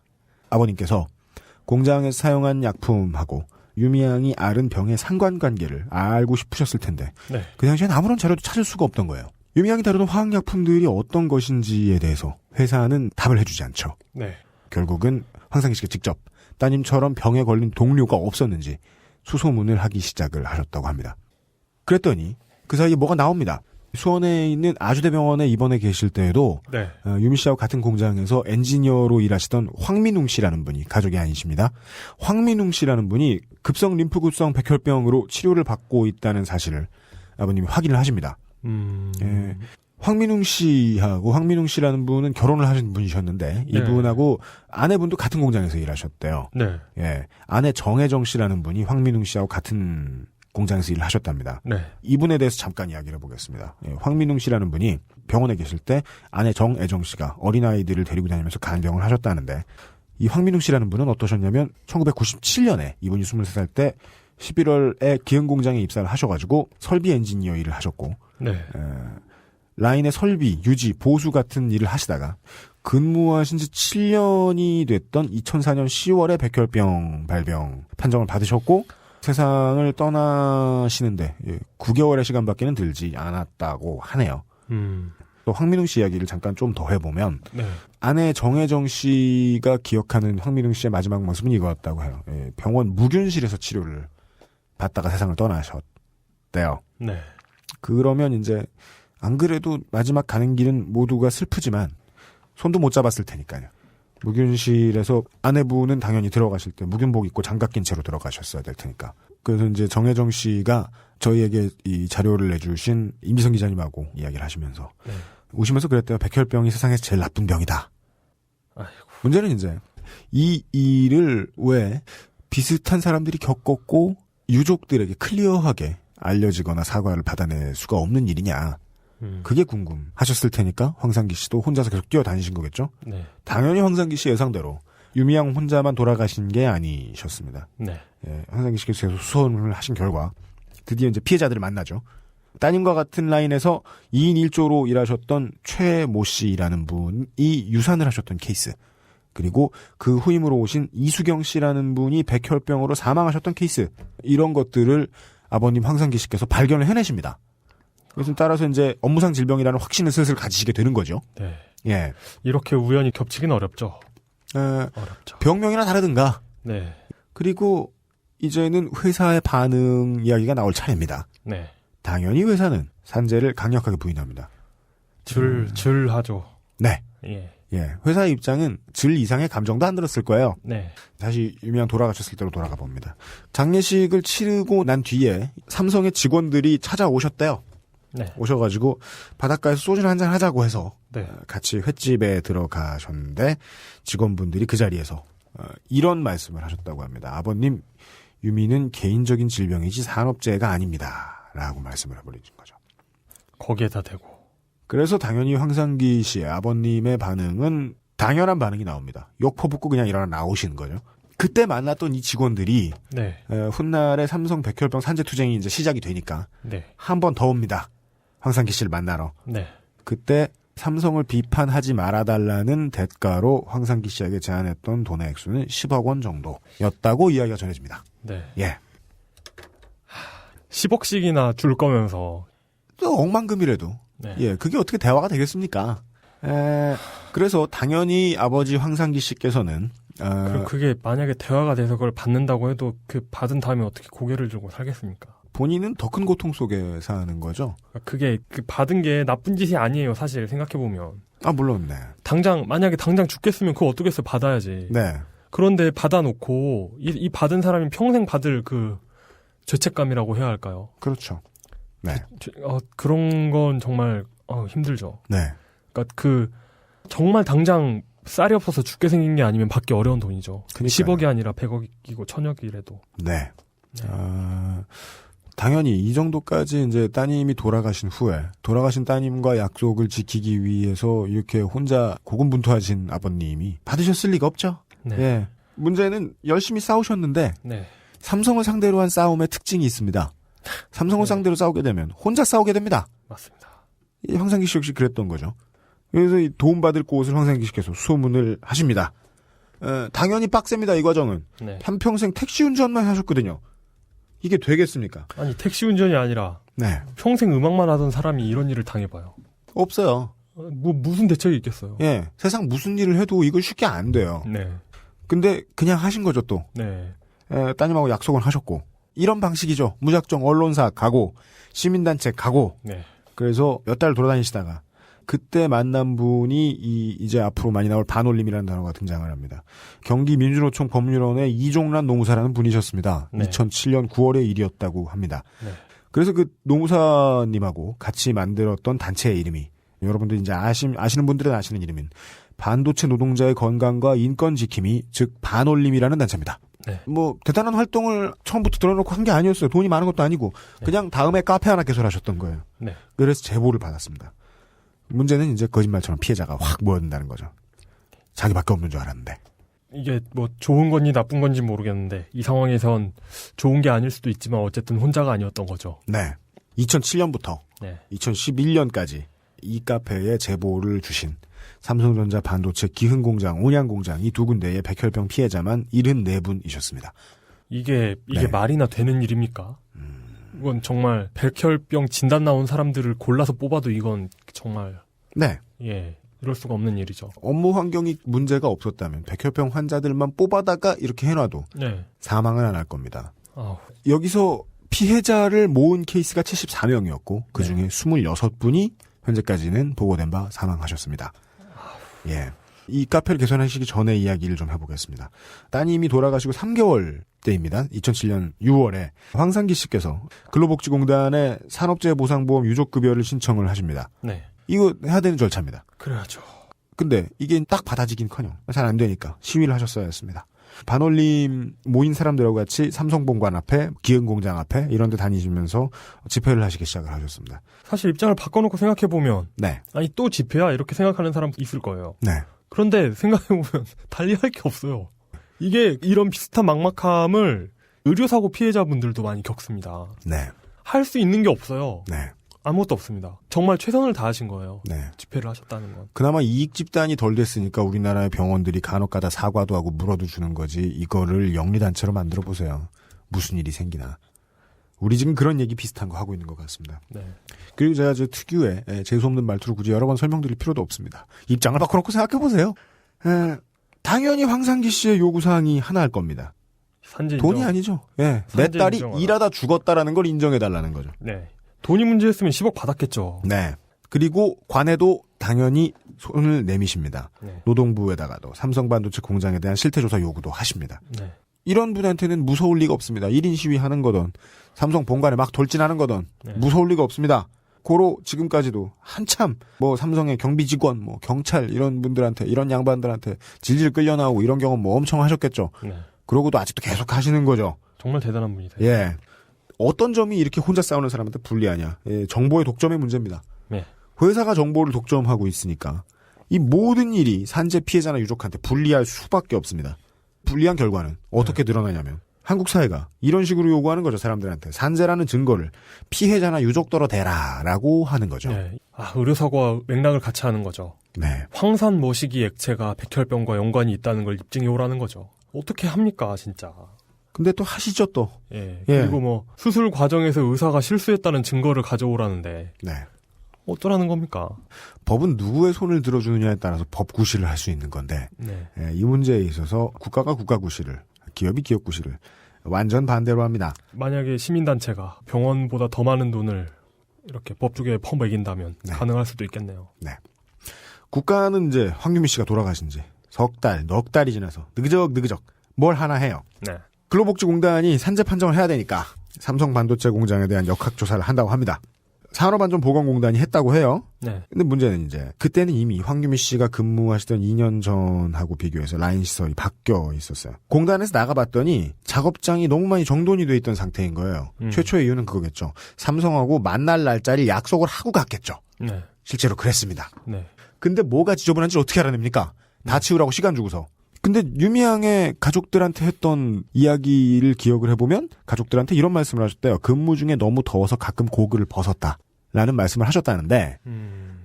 아버님께서 공장에서 사용한 약품하고 유미 양이 앓은 병의 상관관계를 알고 싶으셨을 텐데 네. 그 당시엔 아무런 자료도 찾을 수가 없던 거예요. 유미 양이 다루는 화학약품들이 어떤 것인지에 대해서 회사는 답을 해주지 않죠. 네. 결국은 황상기 씨가 직접 따님처럼 병에 걸린 동료가 없었는지 수소문을 하기 시작을 하셨다고 합니다. 그랬더니 그 사이에 뭐가 나옵니다. 수원에 있는 아주대병원에 입원해 계실 때에도 네. 유미 씨하고 같은 공장에서 엔지니어로 일하시던 황민웅 씨라는 분이 가족이 아니십니다. 황민웅 씨라는 분이 급성 림프구성 백혈병으로 치료를 받고 있다는 사실을 아버님이 확인을 하십니다. 예. 황민웅 씨하고 황민웅 씨라는 분은 결혼을 하신 분이셨는데 이분하고 아내분도 같은 공장에서 일하셨대요. 네. 예. 아내 정혜정 씨라는 분이 황민웅 씨하고 같은 공장에서 일을 하셨답니다. 네. 이분에 대해서 잠깐 이야기를 해보겠습니다. 예, 황민웅 씨라는 분이 병원에 계실 때 아내 정애정 씨가 어린아이들을 데리고 다니면서 간병을 하셨다는데 이 황민웅 씨라는 분은 어떠셨냐면 1997년에 이분이 23살 때 11월에 기흥공장에 입사를 하셔가지고 설비 엔지니어 일을 하셨고 네. 라인의 설비, 유지, 보수 같은 일을 하시다가 근무하신 지 7년이 됐던 2004년 10월에 백혈병 발병 판정을 받으셨고 세상을 떠나시는데 9개월의 시간밖에는 들지 않았다고 하네요. 또 황민웅 씨 이야기를 잠깐 좀 더 해보면 네. 아내 정혜정 씨가 기억하는 황민웅 씨의 마지막 모습은 이거였다고 해요. 병원 무균실에서 치료를 받다가 세상을 떠나셨대요. 네. 그러면 이제 안 그래도 마지막 가는 길은 모두가 슬프지만 손도 못 잡았을 테니까요. 무균실에서 아내분은 당연히 들어가실 때 무균복 입고 장갑 낀 채로 들어가셨어야 될 테니까. 그래서 이제 정혜정 씨가 저희에게 이 자료를 내주신 임지성 기자님하고 이야기를 하시면서 오시면서 그랬대요. 백혈병이 세상에서 제일 나쁜 병이다. 아이고. 문제는 이제 이 일을 왜 비슷한 사람들이 겪었고 유족들에게 클리어하게 알려지거나 사과를 받아낼 수가 없는 일이냐. 그게 궁금하셨을 테니까 황상기 씨도 혼자서 계속 뛰어다니신 거겠죠? 네. 당연히 황상기 씨 예상대로 유미양 혼자만 돌아가신 게 아니셨습니다. 네. 예, 황상기 씨께서 계속 수소문을 하신 결과 드디어 이제 피해자들을 만나죠. 따님과 같은 라인에서 2인 1조로 일하셨던 최모 씨라는 분이 유산을 하셨던 케이스. 그리고 그 후임으로 오신 이수경 씨라는 분이 백혈병으로 사망하셨던 케이스. 이런 것들을 아버님 황상기 씨께서 발견을 해내십니다. 그래서 따라서 이제 업무상 질병이라는 확신을 슬슬 가지시게 되는 거죠. 네. 예. 이렇게 우연히 겹치긴 어렵죠. 어렵죠. 병명이나 다르든가. 네. 그리고 이제는 회사의 반응 이야기가 나올 차례입니다. 네. 당연히 회사는 산재를 강력하게 부인합니다. 하죠. 네. 예. 예. 회사의 입장은 질 이상의 감정도 안 들었을 거예요. 네. 다시 유미양 돌아가셨을 때로 돌아가 봅니다. 장례식을 치르고 난 뒤에 삼성의 직원들이 찾아오셨대요. 네. 오셔가지고 바닷가에서 소주를 한잔 하자고 해서 네. 같이 횟집에 들어가셨는데 직원분들이 그 자리에서 이런 말씀을 하셨다고 합니다. 아버님, 유미는 개인적인 질병이지 산업재해가 아닙니다. 라고 말씀을 해버리신 거죠. 거기에다 대고. 그래서 당연히 황상기 씨의 아버님의 반응은 당연한 반응이 나옵니다. 욕 퍼붓고 그냥 일어나 나오시는 거죠. 그때 만났던 이 직원들이 네. 훗날에 삼성 백혈병 산재투쟁이 이제 시작이 되니까 네. 한 번 더 옵니다. 황상기 씨를 만나러. 네. 그때 삼성을 비판하지 말아달라는 대가로 황상기 씨에게 제안했던 돈의 액수는 10억 원 정도였다고 이야기가 전해집니다. 네. 예. 10억씩이나 줄 거면서. 또 억만금이라도. 네. 예, 그게 어떻게 대화가 되겠습니까? 그래서 당연히 아버지 황상기 씨께서는 그럼 그게 만약에 대화가 돼서 그걸 받는다고 해도 그 받은 다음에 어떻게 고개를 들고 살겠습니까? 본인은 더 큰 고통 속에 사는 거죠. 그게 그 받은 게 나쁜 짓이 아니에요. 사실 생각해 보면. 아 물론 네. 만약에 당장 죽겠으면 그거 어떻겠어요? 받아야지. 네. 그런데 받아놓고 이 받은 사람이 평생 받을 그 죄책감이라고 해야 할까요? 그렇죠. 네. 그런 건 정말 힘들죠. 네. 그러니까 정말 당장 쌀이 없어서 죽게 생긴 게 아니면 받기 어려운 돈이죠. 그러니까요. 10억이 아니라 100억이고 1000억이라도. 네. 당연히 이 정도까지 이제 따님이 돌아가신 후에 돌아가신 따님과 약속을 지키기 위해서 이렇게 혼자 고군분투하신 아버님이 받으셨을 리가 없죠. 네. 예. 문제는 열심히 싸우셨는데 네. 삼성을 상대로 한 싸움의 특징이 있습니다. 삼성을 상대로 싸우게 되면 혼자 싸우게 됩니다. 맞습니다. 이 황상기 씨 역시 그랬던 거죠. 그래서 이 도움받을 곳을 황상기 씨께서 소문을 하십니다. 당연히 빡셉니다. 이 과정은. 네. 한평생 택시 운전만 하셨거든요. 이게 되겠습니까? 아니 택시 운전이 아니라 네. 평생 음악만 하던 사람이 이런 일을 당해봐요. 없어요. 무슨 대책이 있겠어요? 예. 세상 무슨 일을 해도 이거 쉽게 안 돼요. 네. 근데 그냥 하신 거죠 또. 네. 따님하고 약속을 하셨고. 이런 방식이죠. 무작정 언론사 가고 시민단체 가고. 네. 그래서 몇 달 돌아다니시다가 그때 만난 분이 이제 앞으로 많이 나올 반올림이라는 단어가 등장을 합니다. 경기민주노총 법률원의 이종란 노무사라는 분이셨습니다. 네. 2007년 9월의 일이었다고 합니다. 네. 그래서 그 노무사님하고 같이 만들었던 단체의 이름이 여러분들 이제 아시는 분들은 아시는 이름인 반도체 노동자의 건강과 인권 지킴이 즉 반올림이라는 단체입니다. 네. 뭐 대단한 활동을 처음부터 들어놓고 한 게 아니었어요. 돈이 많은 것도 아니고 그냥 다음에 카페 하나 개설하셨던 거예요. 네. 그래서 제보를 받았습니다. 문제는 이제 거짓말처럼 피해자가 확 모여든다는 거죠. 자기밖에 없는 줄 알았는데. 이게 뭐 좋은 건지 나쁜 건지 모르겠는데 이 상황에선 좋은 게 아닐 수도 있지만 어쨌든 혼자가 아니었던 거죠. 네. 2007년부터 네. 2011년까지 이 카페에 제보를 주신 삼성전자 반도체 기흥공장, 온양공장 이 두 군데의 백혈병 피해자만 74분이셨습니다. 이게 네. 말이나 되는 일입니까? 이건 정말 백혈병 진단 나온 사람들을 골라서 뽑아도 이건 정말 네. 이럴 수가 없는 일이죠. 업무 환경이 문제가 없었다면 백혈병 환자들만 뽑아다가 이렇게 해놔도 네. 사망은 안 할 겁니다. 아우. 여기서 피해자를 모은 케이스가 74명이었고 그중에 네. 26분이 현재까지는 보고된 바 사망하셨습니다. 예. 이 카페를 개설하시기 전에 이야기를 좀 해보겠습니다. 따님이 돌아가시고 3개월 때입니다. 2007년 6월에 황상기 씨께서 근로복지공단에 산업재해보상보험 유족급여를 신청을 하십니다. 네. 이거 해야 되는 절차입니다. 그래야죠. 근데 이게 딱 받아지긴커녕 잘 안 되니까 시위를 하셨어야 했습니다. 반올림 모인 사람들하고 같이 삼성본관 앞에, 기흥공장 앞에 이런 데 다니시면서 집회를 하시기 시작을 하셨습니다. 사실 입장을 바꿔놓고 생각해보면 네. 아니 또 집회야? 이렇게 생각하는 사람도 있을 거예요. 네. 그런데 생각해보면 달리할 게 없어요. 이게 이런 비슷한 막막함을 의료사고 피해자분들도 많이 겪습니다. 네. 할 수 있는 게 없어요. 네. 아무것도 없습니다. 정말 최선을 다하신 거예요. 네. 집회를 하셨다는 건. 그나마 이익 집단이 덜 됐으니까 우리나라의 병원들이 간혹가다 사과도 하고 물어도 주는 거지 이거를 영리단체로 만들어 보세요. 무슨 일이 생기나. 우리 지금 그런 얘기 비슷한 거 하고 있는 것 같습니다. 네. 그리고 제가 저 특유의 재수없는 말투로 굳이 여러 번 설명드릴 필요도 없습니다. 입장을 바꿔놓고 생각해보세요. 당연히 황상기 씨의 요구사항이 하나일 겁니다. 산재 돈이 인정. 아니죠. 예. 내 산재 딸이 인정하라. 일하다 죽었다라는 걸 인정해달라는 거죠. 네. 돈이 문제였으면 10억 받았겠죠. 네. 그리고 관에도 당연히 손을 내미십니다. 네. 노동부에다가도 삼성반도체 공장에 대한 실태조사 요구도 하십니다. 네. 이런 분한테는 무서울 리가 없습니다. 1인 시위하는 거든 삼성 본관에 막 돌진하는 거든 네. 무서울 리가 없습니다. 고로 지금까지도 한참 뭐 삼성의 경비 직원, 뭐 경찰 이런 분들한테 이런 양반들한테 질질 끌려 나오고 이런 경험 뭐 엄청 하셨겠죠. 네. 그러고도 아직도 계속 하시는 거죠. 정말 대단한 분이다. 예. 어떤 점이 이렇게 혼자 싸우는 사람한테 불리하냐. 예, 정보의 독점의 문제입니다. 네. 회사가 정보를 독점하고 있으니까 이 모든 일이 산재 피해자나 유족한테 불리할 수밖에 없습니다. 불리한 결과는 어떻게 드러나냐면 한국 사회가 이런 식으로 요구하는 거죠. 사람들한테. 산재라는 증거를 피해자나 유족더러 대라라고 하는 거죠. 네. 아, 의료사고와 맥락을 같이 하는 거죠. 네. 황산 머시기 액체가 백혈병과 연관이 있다는 걸 입증해 오라는 거죠. 어떻게 합니까, 진짜. 근데 또 하시죠 또. 예. 예. 그리고 뭐 수술 과정에서 의사가 실수했다는 증거를 가져오라는데 네. 어쩌라는 겁니까? 법은 누구의 손을 들어주느냐에 따라서 법 구실을 할 수 있는 건데 네. 예, 이 문제에 있어서 국가가 국가 구실을, 기업이 기업 구실을 완전 반대로 합니다. 만약에 시민단체가 병원보다 더 많은 돈을 이렇게 법조계에 퍼먹인다면 네. 가능할 수도 있겠네요. 네. 국가는 이제 황유미 씨가 돌아가신 지 석 달, 넉 달이 지나서 느그적 뭘 하나 해요. 네. 근로복지공단이 산재 판정을 해야 되니까 삼성 반도체 공장에 대한 역학조사를 한다고 합니다. 산업안전보건공단이 했다고 해요. 네. 근데 문제는 이제 그때는 이미 황유미 씨가 근무하시던 2년 전하고 비교해서 라인 시설이 바뀌어 있었어요. 공단에서 나가봤더니 작업장이 너무 많이 정돈이 돼 있던 상태인 거예요. 최초의 이유는 그거겠죠. 삼성하고 만날 날짜를 약속을 하고 갔겠죠. 네. 실제로 그랬습니다. 네. 근데 뭐가 지저분한지 어떻게 알아냅니까? 다 치우라고 시간 주고서. 근데 유미양의 가족들한테 했던 이야기를 기억을 해보면 가족들한테 이런 말씀을 하셨대요. 근무 중에 너무 더워서 가끔 고글을 벗었다. 라는 말씀을 하셨다는데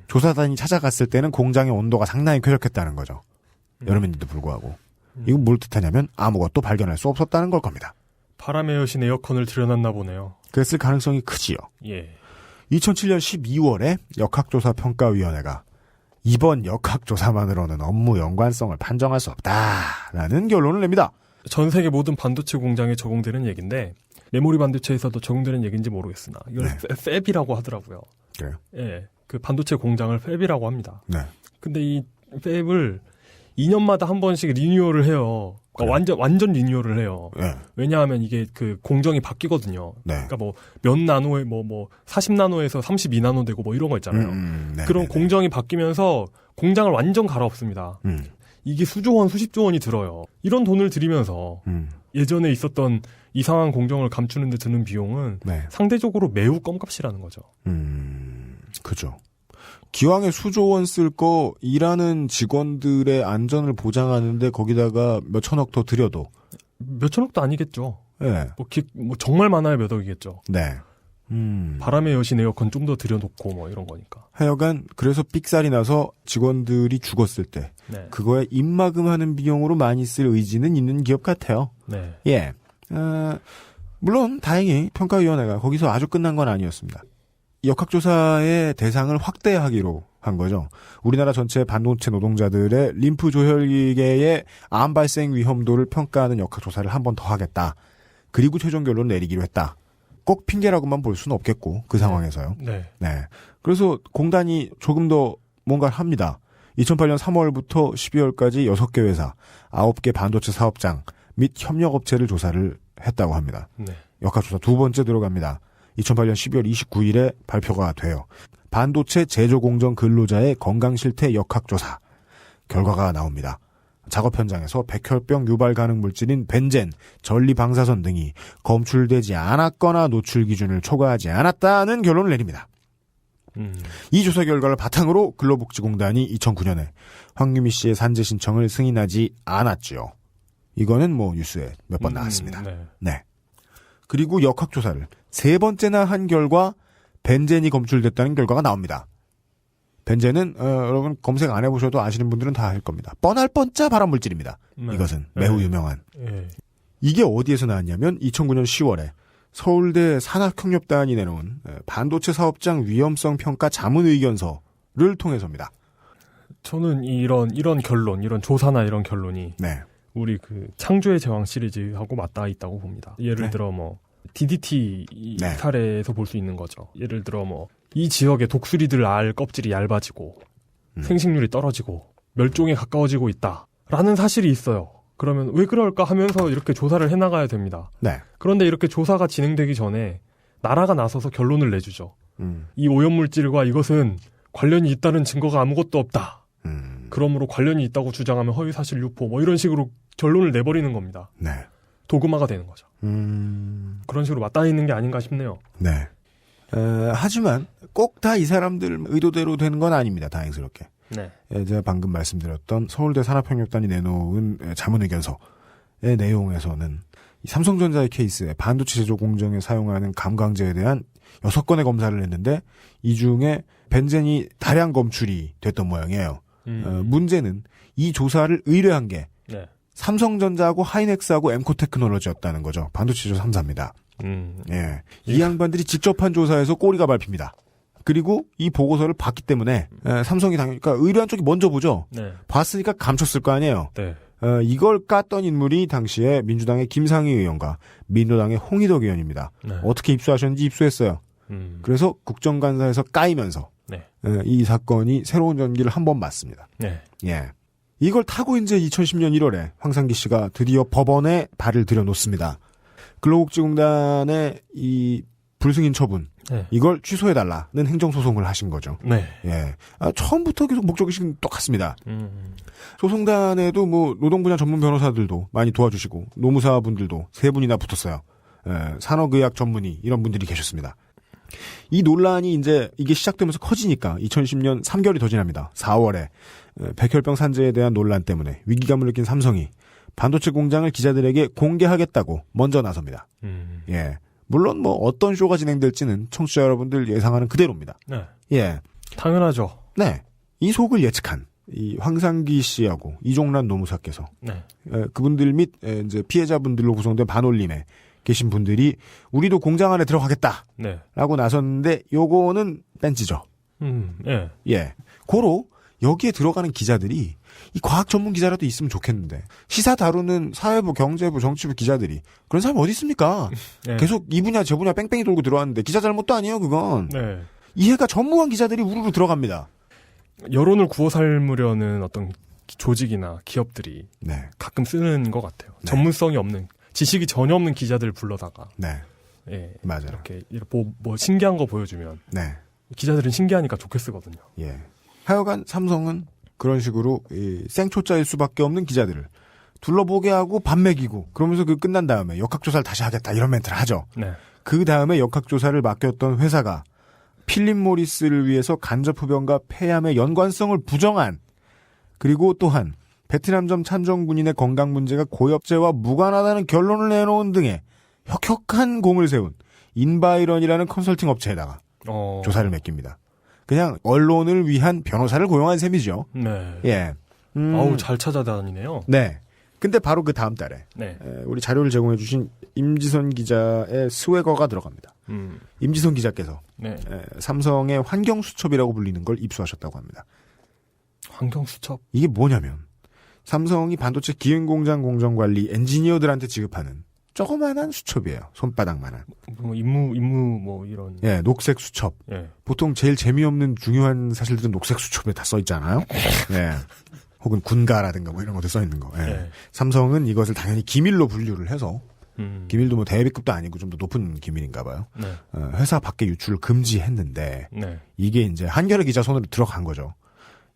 조사단이 찾아갔을 때는 공장의 온도가 상당히 쾌적했다는 거죠. 여름인데도 불구하고. 이건 뭘 뜻하냐면 아무것도 발견할 수 없었다는 걸 겁니다. 바람의 여신 에어컨을 들여놨나 보네요. 그랬을 가능성이 크지요. 예. 2007년 12월에 역학조사평가위원회가 이번 역학조사만으로는 업무 연관성을 판정할 수 없다라는 결론을 냅니다. 전 세계 모든 반도체 공장에 적용되는 얘기인데 메모리 반도체에서도 적용되는 얘기인지 모르겠으나 이걸 네. 팹이라고 하더라고요. 그래요? 예. 그 반도체 공장을 팹이라고 합니다. 네. 근데 이 팹을 2년마다 한 번씩 리뉴얼을 해요. 그러니까 완전 리뉴얼을 해요. 네. 왜냐하면 이게 그 공정이 바뀌거든요. 네. 그러니까 뭐 몇 나노에 뭐 40나노에서 32나노 되고 뭐 이런 거 있잖아요. 네, 그런 네, 공정이 바뀌면서 공장을 완전 갈아엎습니다. 이게 수조 원, 수십조 원이 들어요. 이런 돈을 들이면서 예전에 있었던 이상한 공정을 감추는 데 드는 비용은 네. 상대적으로 매우 껌값이라는 거죠. 그죠. 기왕에 수조 원 쓸 거 일하는 직원들의 안전을 보장하는데 거기다가 몇 천억 더 들여도 몇 천억도 아니겠죠. 네. 뭐 정말 많아야 몇 억이겠죠. 네. 바람의 여신 에어컨 좀 더 들여놓고 뭐 이런 거니까. 하여간 그래서 삑살이 나서 직원들이 죽었을 때 네. 그거에 입마금하는 비용으로 많이 쓸 의지는 있는 기업 같아요. 네. 예. 물론 다행히 평가위원회가 거기서 아주 끝난 건 아니었습니다. 역학조사의 대상을 확대하기로 한 거죠. 우리나라 전체 반도체 노동자들의 림프 조혈계의 암 발생 위험도를 평가하는 역학조사를 한 번 더 하겠다. 그리고 최종 결론을 내리기로 했다. 꼭 핑계라고만 볼 수는 없겠고 그 상황에서요. 네. 네. 그래서 공단이 조금 더 뭔가를 합니다. 2008년 3월부터 12월까지 6개 회사, 9개 반도체 사업장 및 협력업체를 조사를 했다고 합니다. 네. 역학조사 두 번째 들어갑니다. 2008년 12월 29일에 발표가 돼요. 반도체 제조공정 근로자의 건강실태 역학조사 결과가 나옵니다. 작업 현장에서 백혈병 유발 가능 물질인 벤젠, 전리방사선 등이 검출되지 않았거나 노출 기준을 초과하지 않았다는 결론을 내립니다. 이 조사 결과를 바탕으로 근로복지공단이 2009년에 황유미 씨의 산재 신청을 승인하지 않았지요. 이거는 뭐 뉴스에 몇 번 나왔습니다. 네. 네. 그리고 역학조사를 세 번째나 한 결과 벤젠이 검출됐다는 결과가 나옵니다. 벤젠은 여러분 검색 안 해보셔도 아시는 분들은 다 알 겁니다. 뻔할 뻔짜 발암물질입니다. 네. 이것은 매우 네. 유명한. 네. 이게 어디에서 나왔냐면 2009년 10월에 서울대 산학협력단이 내놓은 반도체 사업장 위험성 평가 자문 의견서를 통해서입니다. 저는 이런 결론, 이런 조사나 이런 결론이 네. 우리 그 창조의 제왕 시리즈하고 맞닿아 있다고 봅니다. 예를 네. 들어 뭐 DDT 네. 사례에서 볼 수 있는 거죠. 예를 들어 뭐 이 지역의 독수리들 알 껍질이 얇아지고 생식률이 떨어지고 멸종에 가까워지고 있다라는 사실이 있어요. 그러면 왜 그럴까 하면서 이렇게 조사를 해나가야 됩니다. 네. 그런데 이렇게 조사가 진행되기 전에 나라가 나서서 결론을 내주죠. 이 오염물질과 이것은 관련이 있다는 증거가 아무것도 없다. 그러므로 관련이 있다고 주장하면 허위사실 유포 뭐 이런 식으로 결론을 내버리는 겁니다. 네. 도그마가 되는 거죠. 그런 식으로 맞닿아 있는 게 아닌가 싶네요. 네. 하지만 꼭 다 이 사람들 의도대로 되는 건 아닙니다. 다행스럽게. 네. 제가 방금 말씀드렸던 서울대 산업협력단이 내놓은 자문의견서의 내용에서는 이 삼성전자의 케이스에 반도체 제조 공정에 사용하는 감광제에 대한 6건의 검사를 했는데 이 중에 벤젠이 다량 검출이 됐던 모양이에요. 문제는 이 조사를 의뢰한 게 네. 삼성전자하고 하이넥스하고 엠코테크놀로지였다는 거죠. 반도체 제조 3사입니다. 예. 이 양반들이 직접 한 조사에서 꼬리가 밟힙니다. 그리고 이 보고서를 봤기 때문에 삼성이 당연히 그러니까 의뢰한 쪽이 먼저 보죠. 네. 봤으니까 감췄을 거 아니에요. 네. 이걸 깠던 인물이 당시에 민주당의 김상희 의원과 민노당의 홍희덕 의원입니다. 네. 어떻게 입수하셨는지 입수했어요. 그래서 국정감사에서 까이면서 네. 이 사건이 새로운 전기를 한 번 맞습니다. 네. 예. 이걸 타고 이제 2010년 1월에 황상기 씨가 드디어 법원에 발을 들여놓습니다. 근로복지공단의 이 불승인 처분, 네. 이걸 취소해달라는 행정소송을 하신 거죠. 네. 예. 처음부터 계속 목적의식은 똑같습니다. 소송단에도 뭐 노동 분야 전문 변호사들도 많이 도와주시고 노무사분들도 3분이나 붙었어요. 산업의학 전문의 이런 분들이 계셨습니다. 이 논란이 이제 이게 시작되면서 커지니까 2010년 3개월이 더 지납니다. 4월에 백혈병 산재에 대한 논란 때문에 위기감을 느낀 삼성이 반도체 공장을 기자들에게 공개하겠다고 먼저 나섭니다. 예. 물론 뭐 어떤 쇼가 진행될지는 청취자 여러분들 예상하는 그대로입니다. 네. 예. 당연하죠. 네. 이 속을 예측한 이 황상기 씨하고 이종란 노무사께서 네. 그분들 및 이제 피해자분들로 구성된 반올림에 계신 분들이 우리도 공장 안에 들어가겠다라고 네. 나섰는데 요거는 뺀지죠. 예. 예. 고로 여기에 들어가는 기자들이 이 과학 전문 기자라도 있으면 좋겠는데 시사 다루는 사회부, 경제부, 정치부 기자들이 그런 사람이 어디 있습니까? 네. 계속 이 분야 저 분야 뺑뺑이 돌고 들어왔는데 기자 잘못도 아니에요 그건. 네. 이해가 전무한 기자들이 우르르 들어갑니다. 여론을 구워 삶으려는 어떤 조직이나 기업들이 네. 가끔 쓰는 것 같아요. 네. 전문성이 없는, 지식이 전혀 없는 기자들 불러다가 네. 예, 맞아요. 이렇게 뭐 신기한 거 보여주면 네. 기자들은 신기하니까 좋게 쓰거든요. 예. 하여간 삼성은 그런 식으로 이 생초짜일 수밖에 없는 기자들을 둘러보게 하고 밥 먹이고 그러면서 그 끝난 다음에 역학조사를 다시 하겠다 이런 멘트를 하죠. 네. 그 다음에 역학조사를 맡겼던 회사가 필립 모리스를 위해서 간접 흡연과 폐암의 연관성을 부정한 그리고 또한 베트남전 참전 군인의 건강 문제가 고엽제와 무관하다는 결론을 내놓은 등의 혁혁한 공을 세운 인바이런이라는 컨설팅 업체에다가 조사를 맡깁니다. 그냥 언론을 위한 변호사를 고용한 셈이죠. 네. 예. 아우 잘 찾아다니네요. 네. 근데 바로 그 다음 달에 네. 우리 자료를 제공해 주신 임지선 기자의 스웨거가 들어갑니다. 임지선 기자께서 네. 삼성의 환경수첩이라고 불리는 걸 입수하셨다고 합니다. 환경수첩? 이게 뭐냐면 삼성이 반도체 기흥공장 공정관리 엔지니어들한테 지급하는 조그만한 수첩이에요. 손바닥만한. 뭐 임무 뭐 이런. 예, 녹색 수첩. 예. 보통 제일 재미없는 중요한 사실들은 녹색 수첩에 다 써 있잖아요. 예. 혹은 군가라든가 뭐 이런 것들 써 있는 거. 예. 예. 삼성은 이것을 당연히 기밀로 분류를 해서 기밀도 뭐 대비급도 아니고 좀 더 높은 기밀인가 봐요. 네. 회사 밖에 유출을 금지했는데 네. 이게 이제 한겨레 기자 손으로 들어간 거죠.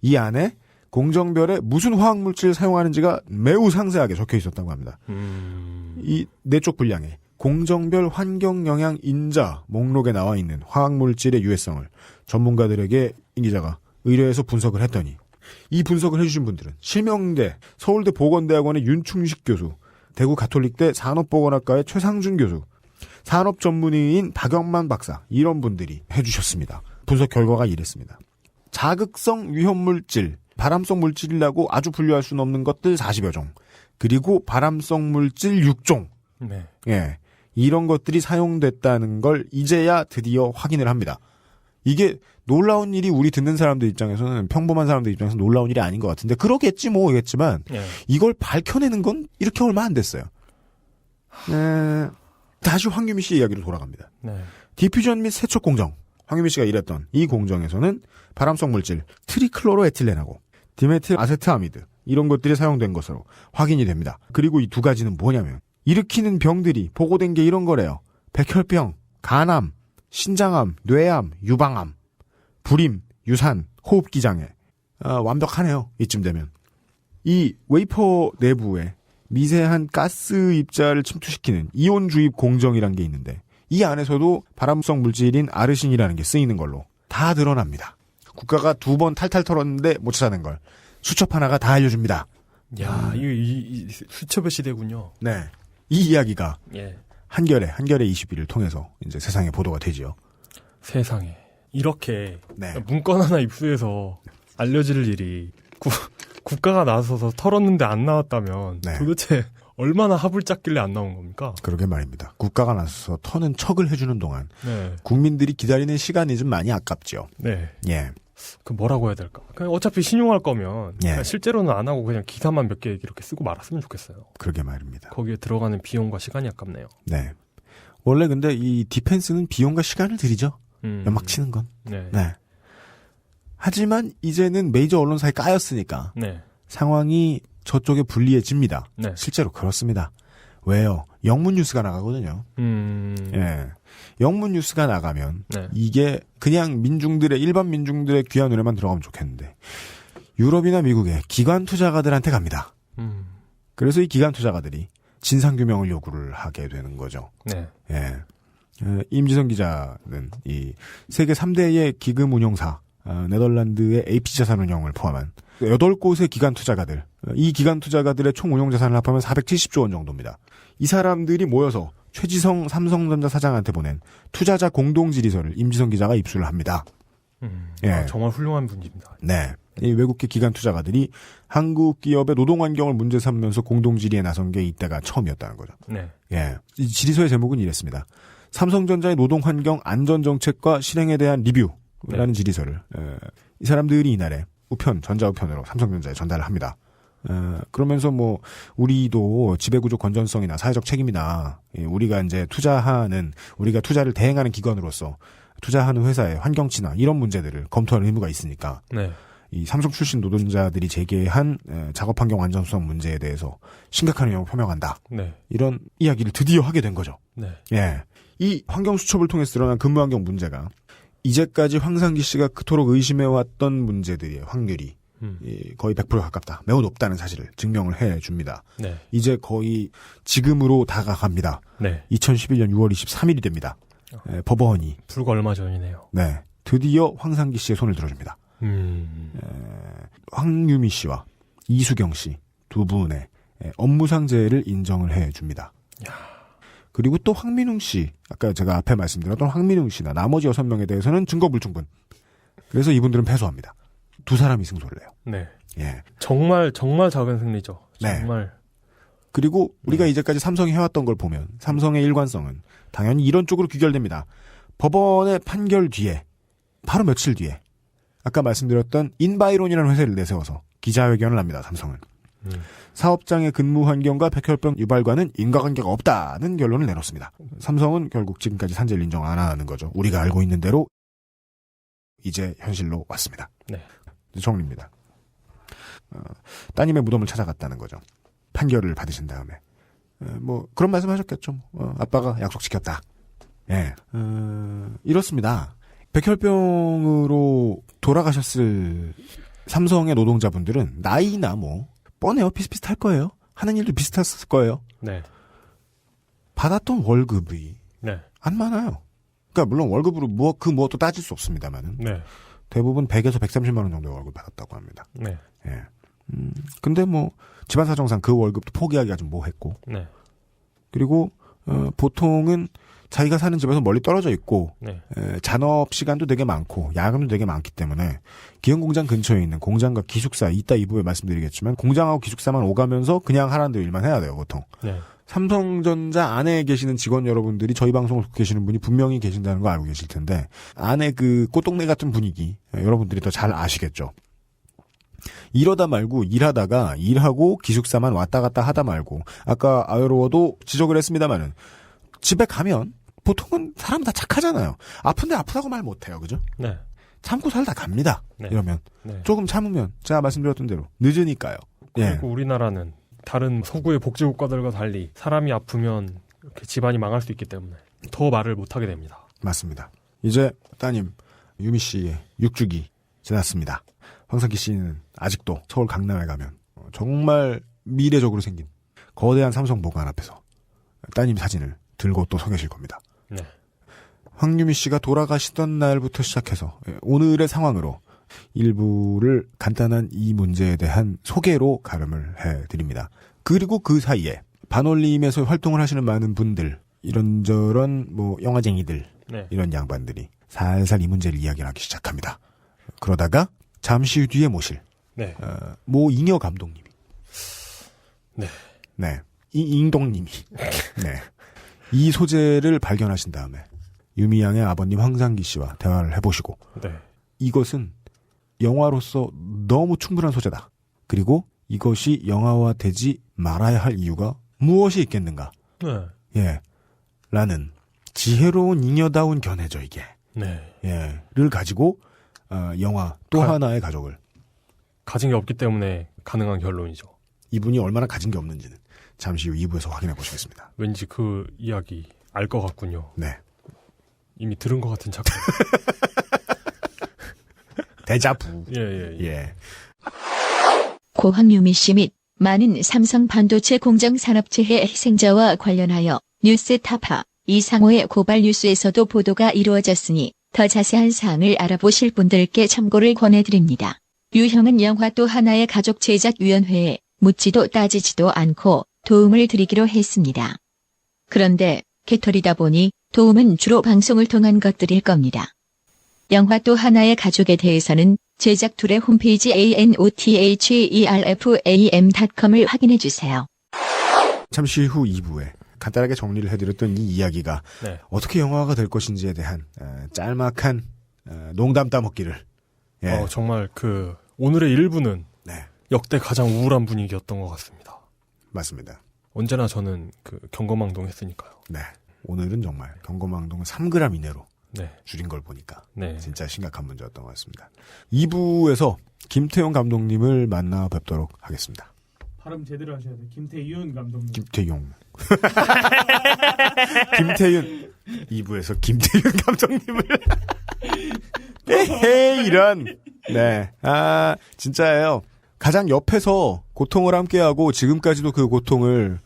이 안에 공정별에 무슨 화학물질을 사용하는지가 매우 상세하게 적혀 있었다고 합니다. 이 네 쪽 분량에 공정별 환경영향 인자 목록에 나와 있는 화학물질의 유해성을 전문가들에게 이 기자가 의뢰해서 분석을 했더니 이 분석을 해주신 분들은 실명대 서울대 보건대학원의 윤충식 교수, 대구 가톨릭대 산업보건학과의 최상준 교수, 산업전문의인 박영만 박사 이런 분들이 해주셨습니다. 분석 결과가 이랬습니다. 자극성 위험물질, 발암성 물질이라고 아주 분류할 수는 없는 것들 40여 종, 그리고 발암성 물질 6종. 네. 예, 이런 것들이 사용됐다는 걸 이제야 드디어 확인을 합니다. 이게 놀라운 일이 우리 듣는 사람들 입장에서는 평범한 사람들 입장에서 놀라운 일이 아닌 것 같은데 그러겠지 뭐겠지만 예. 이걸 밝혀내는 건 이렇게 얼마 안 됐어요. 다시 황유미 씨 이야기로 돌아갑니다. 네. 디퓨전 및 세척 공정. 황유미 씨가 일했던 이 공정에서는 발암성 물질 트리클로로에틸렌하고 디메틸 아세트아미드 이런 것들이 사용된 것으로 확인이 됩니다. 그리고 이 두 가지는 뭐냐면 일으키는 병들이 보고된 게 이런 거래요. 백혈병, 간암, 신장암, 뇌암, 유방암, 불임, 유산, 호흡기 장애. 완벽하네요. 이쯤 되면. 이 웨이퍼 내부에 미세한 가스 입자를 침투시키는 이온 주입 공정이라는 게 있는데 이 안에서도 발암성 물질인 아르신이라는 게 쓰이는 걸로 다 드러납니다. 국가가 2번 탈탈 털었는데 못 찾아낸 걸 수첩 하나가 다 알려줍니다. 야, 이 수첩의 시대군요. 네. 이 이야기가 예. 한겨레 21를 통해서 이제 세상에 보도가 되지요. 세상에. 이렇게 네. 문건 하나 입수해서 알려질 일이 국가가 나서서 털었는데 안 나왔다면 네. 도대체 얼마나 합을 짰길래 안 나온 겁니까? 그러게 말입니다. 국가가 나서서 터는 척을 해주는 동안 네. 국민들이 기다리는 시간이 좀 많이 아깝죠. 네. 예. 그 뭐라고 해야 될까? 그냥 어차피 신용할 거면 예. 그냥 실제로는 안 하고 그냥 기사만 몇 개 이렇게 쓰고 말았으면 좋겠어요. 그러게 말입니다. 거기에 들어가는 비용과 시간이 아깝네요. 네. 원래 근데 이 디펜스는 비용과 시간을 들이죠. 연막 치는 건. 네. 네. 하지만 이제는 메이저 언론사에 까였으니까 네. 상황이 저쪽에 불리해집니다. 네. 실제로 그렇습니다. 왜요? 영문 뉴스가 나가거든요. 예. 영문 뉴스가 나가면 네. 이게 그냥 일반 민중들의 귀한 눈에만 들어가면 좋겠는데 유럽이나 미국의 기관 투자가들한테 갑니다. 그래서 이 기관 투자가들이 진상규명을 요구를 하게 되는 거죠. 네. 예. 임지성 기자는 이 세계 3대의 기금 운용사, 네덜란드의 AP 자산운용을 포함한 8곳의 기관 투자가들, 이 기관 투자가들의 총 운용 자산을 합하면 470조 원 정도입니다. 이 사람들이 모여서 최지성 삼성전자 사장한테 보낸 투자자 공동질의서를 임지성 기자가 입수를 합니다. 예. 정말 hul륭한 분입니다. 네. 이 외국계 기관 투자가들이 한국 기업의 노동 환경을 문제 삼으면서 공동질의에 나선 게 이때가 처음이었다는 거죠. 네. 예. 이 질의서의 제목은 이랬습니다. 삼성전자의 노동 환경 안전 정책과 실행에 대한 리뷰라는 질의서를 이 사람들이 이날에 전자우편으로 삼성전자에 전달을 합니다. 그러면서 뭐 우리도 지배구조 건전성이나 사회적 책임이나 우리가 이제 우리가 투자를 대행하는 기관으로서 투자하는 회사의 환경치나 이런 문제들을 검토할 의무가 있으니까 네. 이 삼성 출신 노동자들이 제기한 작업환경 안전성 문제에 대해서 심각한 의혹을 표명한다. 네. 이런 이야기를 드디어 하게 된 거죠. 네. 예. 이 환경수첩을 통해서 드러난 근무환경 문제가 이제까지 황상기 씨가 그토록 의심해왔던 문제들의 확률이 거의 100% 가깝다. 매우 높다는 사실을 증명을 해줍니다. 네. 이제 거의 지금으로 다가갑니다. 네. 2011년 6월 23일이 됩니다. 법원이 불과 얼마 전이네요. 네, 드디어 황상기 씨의 손을 들어줍니다. 황유미 씨와 이수경 씨 두 분의 업무상재해를 인정을 해줍니다. 그리고 또 황민웅 씨, 아까 제가 앞에 말씀드렸던 황민웅 씨나 나머지 6명에 대해서는 증거 불충분. 그래서 이분들은 패소합니다. 두 사람이 승소를 해요. 네. 예. 정말 작은 승리죠. 네. 정말. 그리고 우리가 이제까지 삼성이 해왔던 걸 보면 삼성의 일관성은 당연히 이런 쪽으로 귀결됩니다. 법원의 판결 뒤에 바로 며칠 뒤에 아까 말씀드렸던 인바이론이라는 회사를 내세워서 기자회견을 합니다. 삼성은. 사업장의 근무 환경과 백혈병 유발과는 인과관계가 없다는 결론을 내놓습니다. 삼성은 결국 지금까지 산재를 인정 안 하는 거죠. 우리가 알고 있는 대로 이제 현실로 왔습니다. 네. 정리입니다. 따님의 무덤을 찾아갔다는 거죠. 판결을 받으신 다음에 뭐 그런 말씀하셨겠죠. 아빠가 약속 지켰다. 예, 이렇습니다. 백혈병으로 돌아가셨을 삼성의 노동자분들은 나이나 뭐 뻔해요. 비슷비슷할 거예요. 하는 일도 비슷했을 거예요. 네. 받았던 월급이 네. 안 많아요. 그러니까 물론 월급으로 무엇도 따질 수 없습니다만은 네. 대부분 100에서 130만 원 정도의 월급 받았다고 합니다. 네. 예. 근데 뭐 집안 사정상 그 월급도 포기하기가 좀 뭐했고. 네. 그리고 보통은 자기가 사는 집에서 멀리 떨어져 있고 네. 잔업 시간도 되게 많고 야근도 되게 많기 때문에 기흥공장 근처에 있는 공장과 기숙사 이따 2부에 말씀드리겠지만 공장하고 기숙사만 오가면서 그냥 하라는 대로 일만 해야 돼요 보통. 네. 삼성전자 안에 계시는 직원 여러분들이 저희 방송을 듣고 계시는 분이 분명히 계신다는 거 알고 계실 텐데 안에 그 꽃동네 같은 분위기 여러분들이 더 잘 아시겠죠. 이러다 말고 일하다가 일하고 기숙사만 왔다 갔다 하다 말고 아까 아유로워도 지적을 했습니다마는 집에 가면 보통은 사람 다 착하잖아요. 아픈데 아프다고 말 못해요. 그죠? 네. 참고 살다 갑니다. 네. 이러면. 네. 조금 참으면 제가 말씀드렸던 대로 늦으니까요. 그리고 우리나라는 다른 서구의 복지국가들과 달리 사람이 아프면 이렇게 집안이 망할 수 있기 때문에 더 말을 못하게 됩니다. 맞습니다. 이제 따님 유미 씨의 6주기 지났습니다. 황석기 씨는 아직도 서울 강남에 가면 정말 미래적으로 생긴 거대한 삼성 보관 앞에서 따님 사진을 들고 또 서 계실 겁니다. 네. 황유미 씨가 돌아가시던 날부터 시작해서 오늘의 상황으로 일부를 간단한 이 문제에 대한 소개로 가름을 해드립니다. 그리고 그 사이에 반올림에서 활동을 하시는 많은 분들, 이런저런 뭐 영화쟁이들, 네. 이런 양반들이 살살 이 문제를 이야기를 하기 시작합니다. 그러다가 잠시 뒤에 모실 네. 모 잉여 감독님이 네. 네. 잉동님이 네. 이 소재를 발견하신 다음에 유미 양의 아버님 황상기 씨와 대화를 해보시고 네. 이것은 영화로서 너무 충분한 소재다. 그리고 이것이 영화화되지 말아야 할 이유가 무엇이 있겠는가. 네. 예. 라는 지혜로운 잉여다운 견해죠, 이게. 네. 예. 를 가지고 영화 또 하나의 가족을 가진 게 없기 때문에 가능한 결론이죠. 이분이 얼마나 가진 게 없는지는 잠시 후 2부에서 확인해 보시겠습니다. 왠지 그 이야기 알 것 같군요. 네. 이미 들은 것 같은 착각. 데자부. 예. 고 황유미 씨 및 많은 삼성 반도체 공정 산업재해 희생자와 관련하여 뉴스타파 이상호의 고발 뉴스에서도 보도가 이루어졌으니 더 자세한 사항을 알아보실 분들께 참고를 권해드립니다. 유형은 영화 또 하나의 가족 제작위원회에 묻지도 따지지도 않고 도움을 드리기로 했습니다. 그런데 개털이다 보니 도움은 주로 방송을 통한 것들일 겁니다. 영화 또 하나의 가족에 대해서는 제작 툴의 홈페이지 anotherfam.com을 확인해주세요. 잠시 후 2부에 간단하게 정리를 해드렸던 이 이야기가 네. 어떻게 영화가 될 것인지에 대한 짤막한 농담 따먹기를. 예. 정말 그 오늘의 일부는 네. 역대 가장 우울한 분위기였던 것 같습니다. 맞습니다. 언제나 저는 그 경거망동 했으니까요. 네. 오늘은 정말 경거망동을 3g 이내로 네. 줄인 걸 보니까 네. 진짜 심각한 문제였던 것 같습니다. 2부에서 김태용 감독님을 만나 뵙도록 하겠습니다. 발음 제대로 하셔야 돼요. 김태윤 감독님. 김태용. 김태윤. 2부에서 김태윤 감독님을. 에헤이, 이런. 네. 진짜예요. 가장 옆에서 고통을 함께하고 지금까지도 그 고통은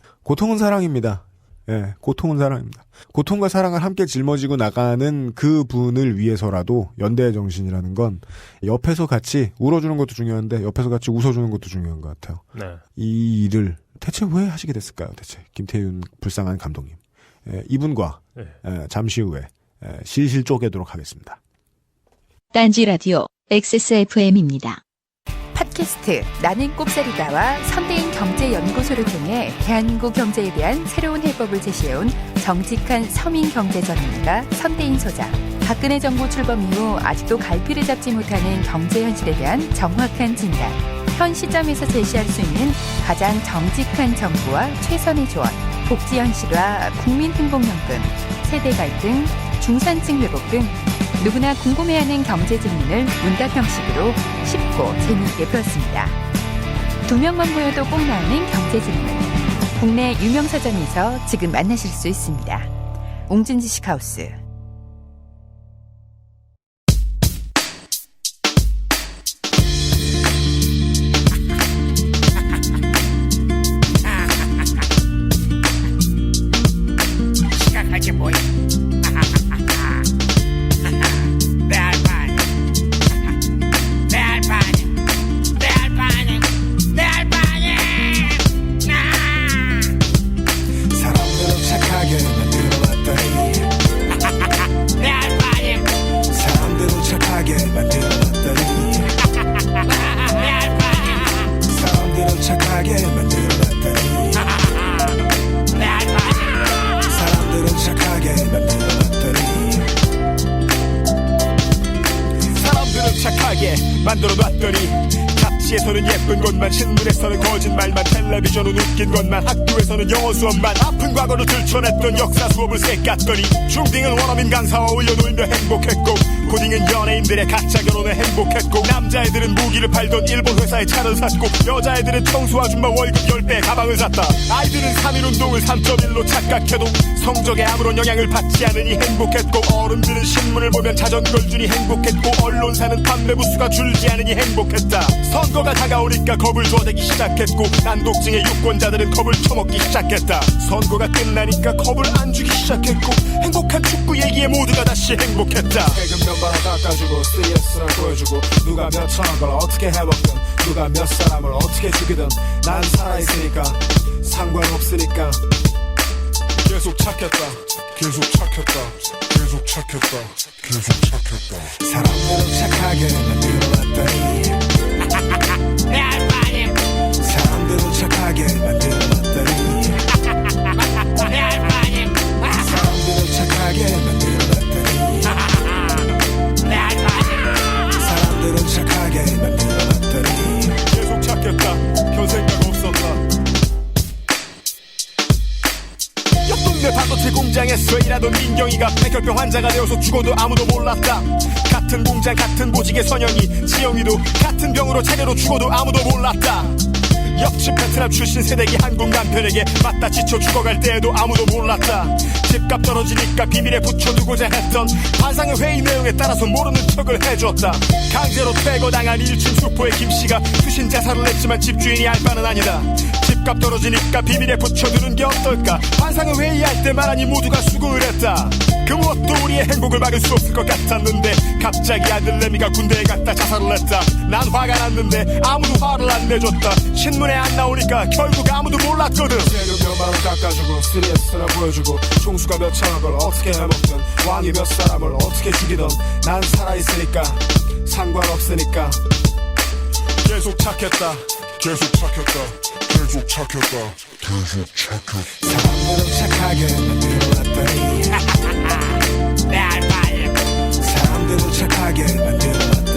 사랑입니다. 예, 고통은 사랑입니다. 고통과 사랑을 함께 짊어지고 나가는 그 분을 위해서라도 연대의 정신이라는 건 옆에서 같이 울어주는 것도 중요한데 옆에서 같이 웃어주는 것도 중요한 것 같아요. 네. 이 일을 대체 왜 하시게 됐을까요? 대체 김태윤 불쌍한 감독님. 이분과 네. 잠시 후에 실실 쪼개도록 하겠습니다. 딴지 라디오 XSFM입니다. 팟캐스트 나는 꼽사리다와 선대인 경제연구소를 통해 대한민국 경제에 대한 새로운 해법을 제시해온 정직한 서민 경제 전문가 선대인 소장. 박근혜 정부 출범 이후 아직도 갈피를 잡지 못하는 경제 현실에 대한 정확한 진단. 현 시점에서 제시할 수 있는 가장 정직한 정부와 최선의 조언, 복지 현실화, 국민행복연금, 세대 갈등, 중산층 회복 등 누구나 궁금해하는 경제 질문을 문답 형식으로 쉽고 재미있게 풀었습니다. 2명만 모여도 꼭 나오는 경제 질문. 국내 유명 서점에서 지금 만나실 수 있습니다. 옹진지식 하우스. 시각하지 뭐야. 내 알바니. 내 알바니. 내 알바니. 내 알바니. 사람들은 착하게 만들어놨더니 내 알바니. 사람들은 착하게 만들어놨더니 내 알바니. 사람들은 착하게 만들어놨더니 내 알바니. 사람들은 착하게 만들어놨더니 사람들은 착하게 만들어놨더니 잡지에서는 예쁜 것만, 신문에서는 거짓말만, 텔레비전은 웃긴 것만, 학교에서는 영어 수업만, 아픈 과거를 들춰냈던 역사 수업을 쎄깠더니 중딩은 원어민 강사와 올려놓으며 행복했고, 고딩은 연예인들의 가짜 결혼에 행복했고, 남자애들은 무기를 팔던 일본 회사에 차를 샀고, 여자애들은 청소 아줌마 월급 10배 가방을 샀다. 아이들은 3.1운동을 3.1로 착각해도 성적에 아무런 영향을 받지 않으니 행복했고, 어른들은 신문을 보면 자전거를 주니 행복했고, 언론사는 판매 부수가 줄지 않으니 행복했다. 선거가 다가오니까 겁을 줘대기 시작했고, 난독증의 유권자들은 겁을 처먹기 시작했다. 선거가 끝나니까 겁을 안 주기 시작했고, 행복한 축구 얘기에 모두가 다시 행복했다. 세금 몇 번 깎아주고 스트레스를 보여주고 누가 몇 천원 걸 어떻게 해먹든 누가 몇 사람을 어떻게 죽이든 난 살아있으니까 상관없으니까 계속 착했다. 계속 착했다. 계속 착했다. 계속 착했다. 사람들은 착하게 만들어놨더니 내 알바니. 사람들은 착하게 만들어놨더니 내 알바니. 사람들은 착하게 만들어놨더니 내 알바니. 사람들은 착하게 만들어놨더니 계속 착했다. 별 생각 없었다. 옆 동네 반도체 공장에서 일하던 민경이가 폐결병 환자가 되어서 죽어도 아무도 몰랐다. 같은 공장 같은 보직의 선영이 지영이도 같은 병으로 차례로 죽어도 아무도 몰랐다. 옆집 베트남 출신 새댁이 한국 남편에게 맞다 지쳐 죽어갈 때에도 아무도 몰랐다. 집값 떨어지니까 비밀에 붙여두고자 했던 환상의 회의 내용에 따라서 모르는 척을 해줬다. 강제로 퇴거당한 1층 수포의 김씨가 투신 자살을 했지만 집주인이 알 바는 아니다. 집값 떨어지니까 비밀에 붙여두는 게 어떨까. 환상의 회의할 때 말하니 모두가 수긍을 했다. 그 무엇도 우리의 행복을 막을 수 없을 것 같았는데 갑자기 아들내미가 군대에 갔다 자살을 했다. 난 화가 났는데 아무도 화를 안 내줬다. 신문에 안 나오니까 결국 아무도 몰랐거든. 세금 몇만 원 깎아주고 스트레스를 보여주고 총수가 몇 천원 걸 어떻게 해먹든 왕이 몇 사람을 어떻게 죽이든 난 살아있으니까 상관없으니까 계속 착했다. 계속 착했다. 계속 착했다. 계속 착했다. 사람들은 착하게 만들어놨더니 내 알바니. 사람들은 착하게 만들어놨더니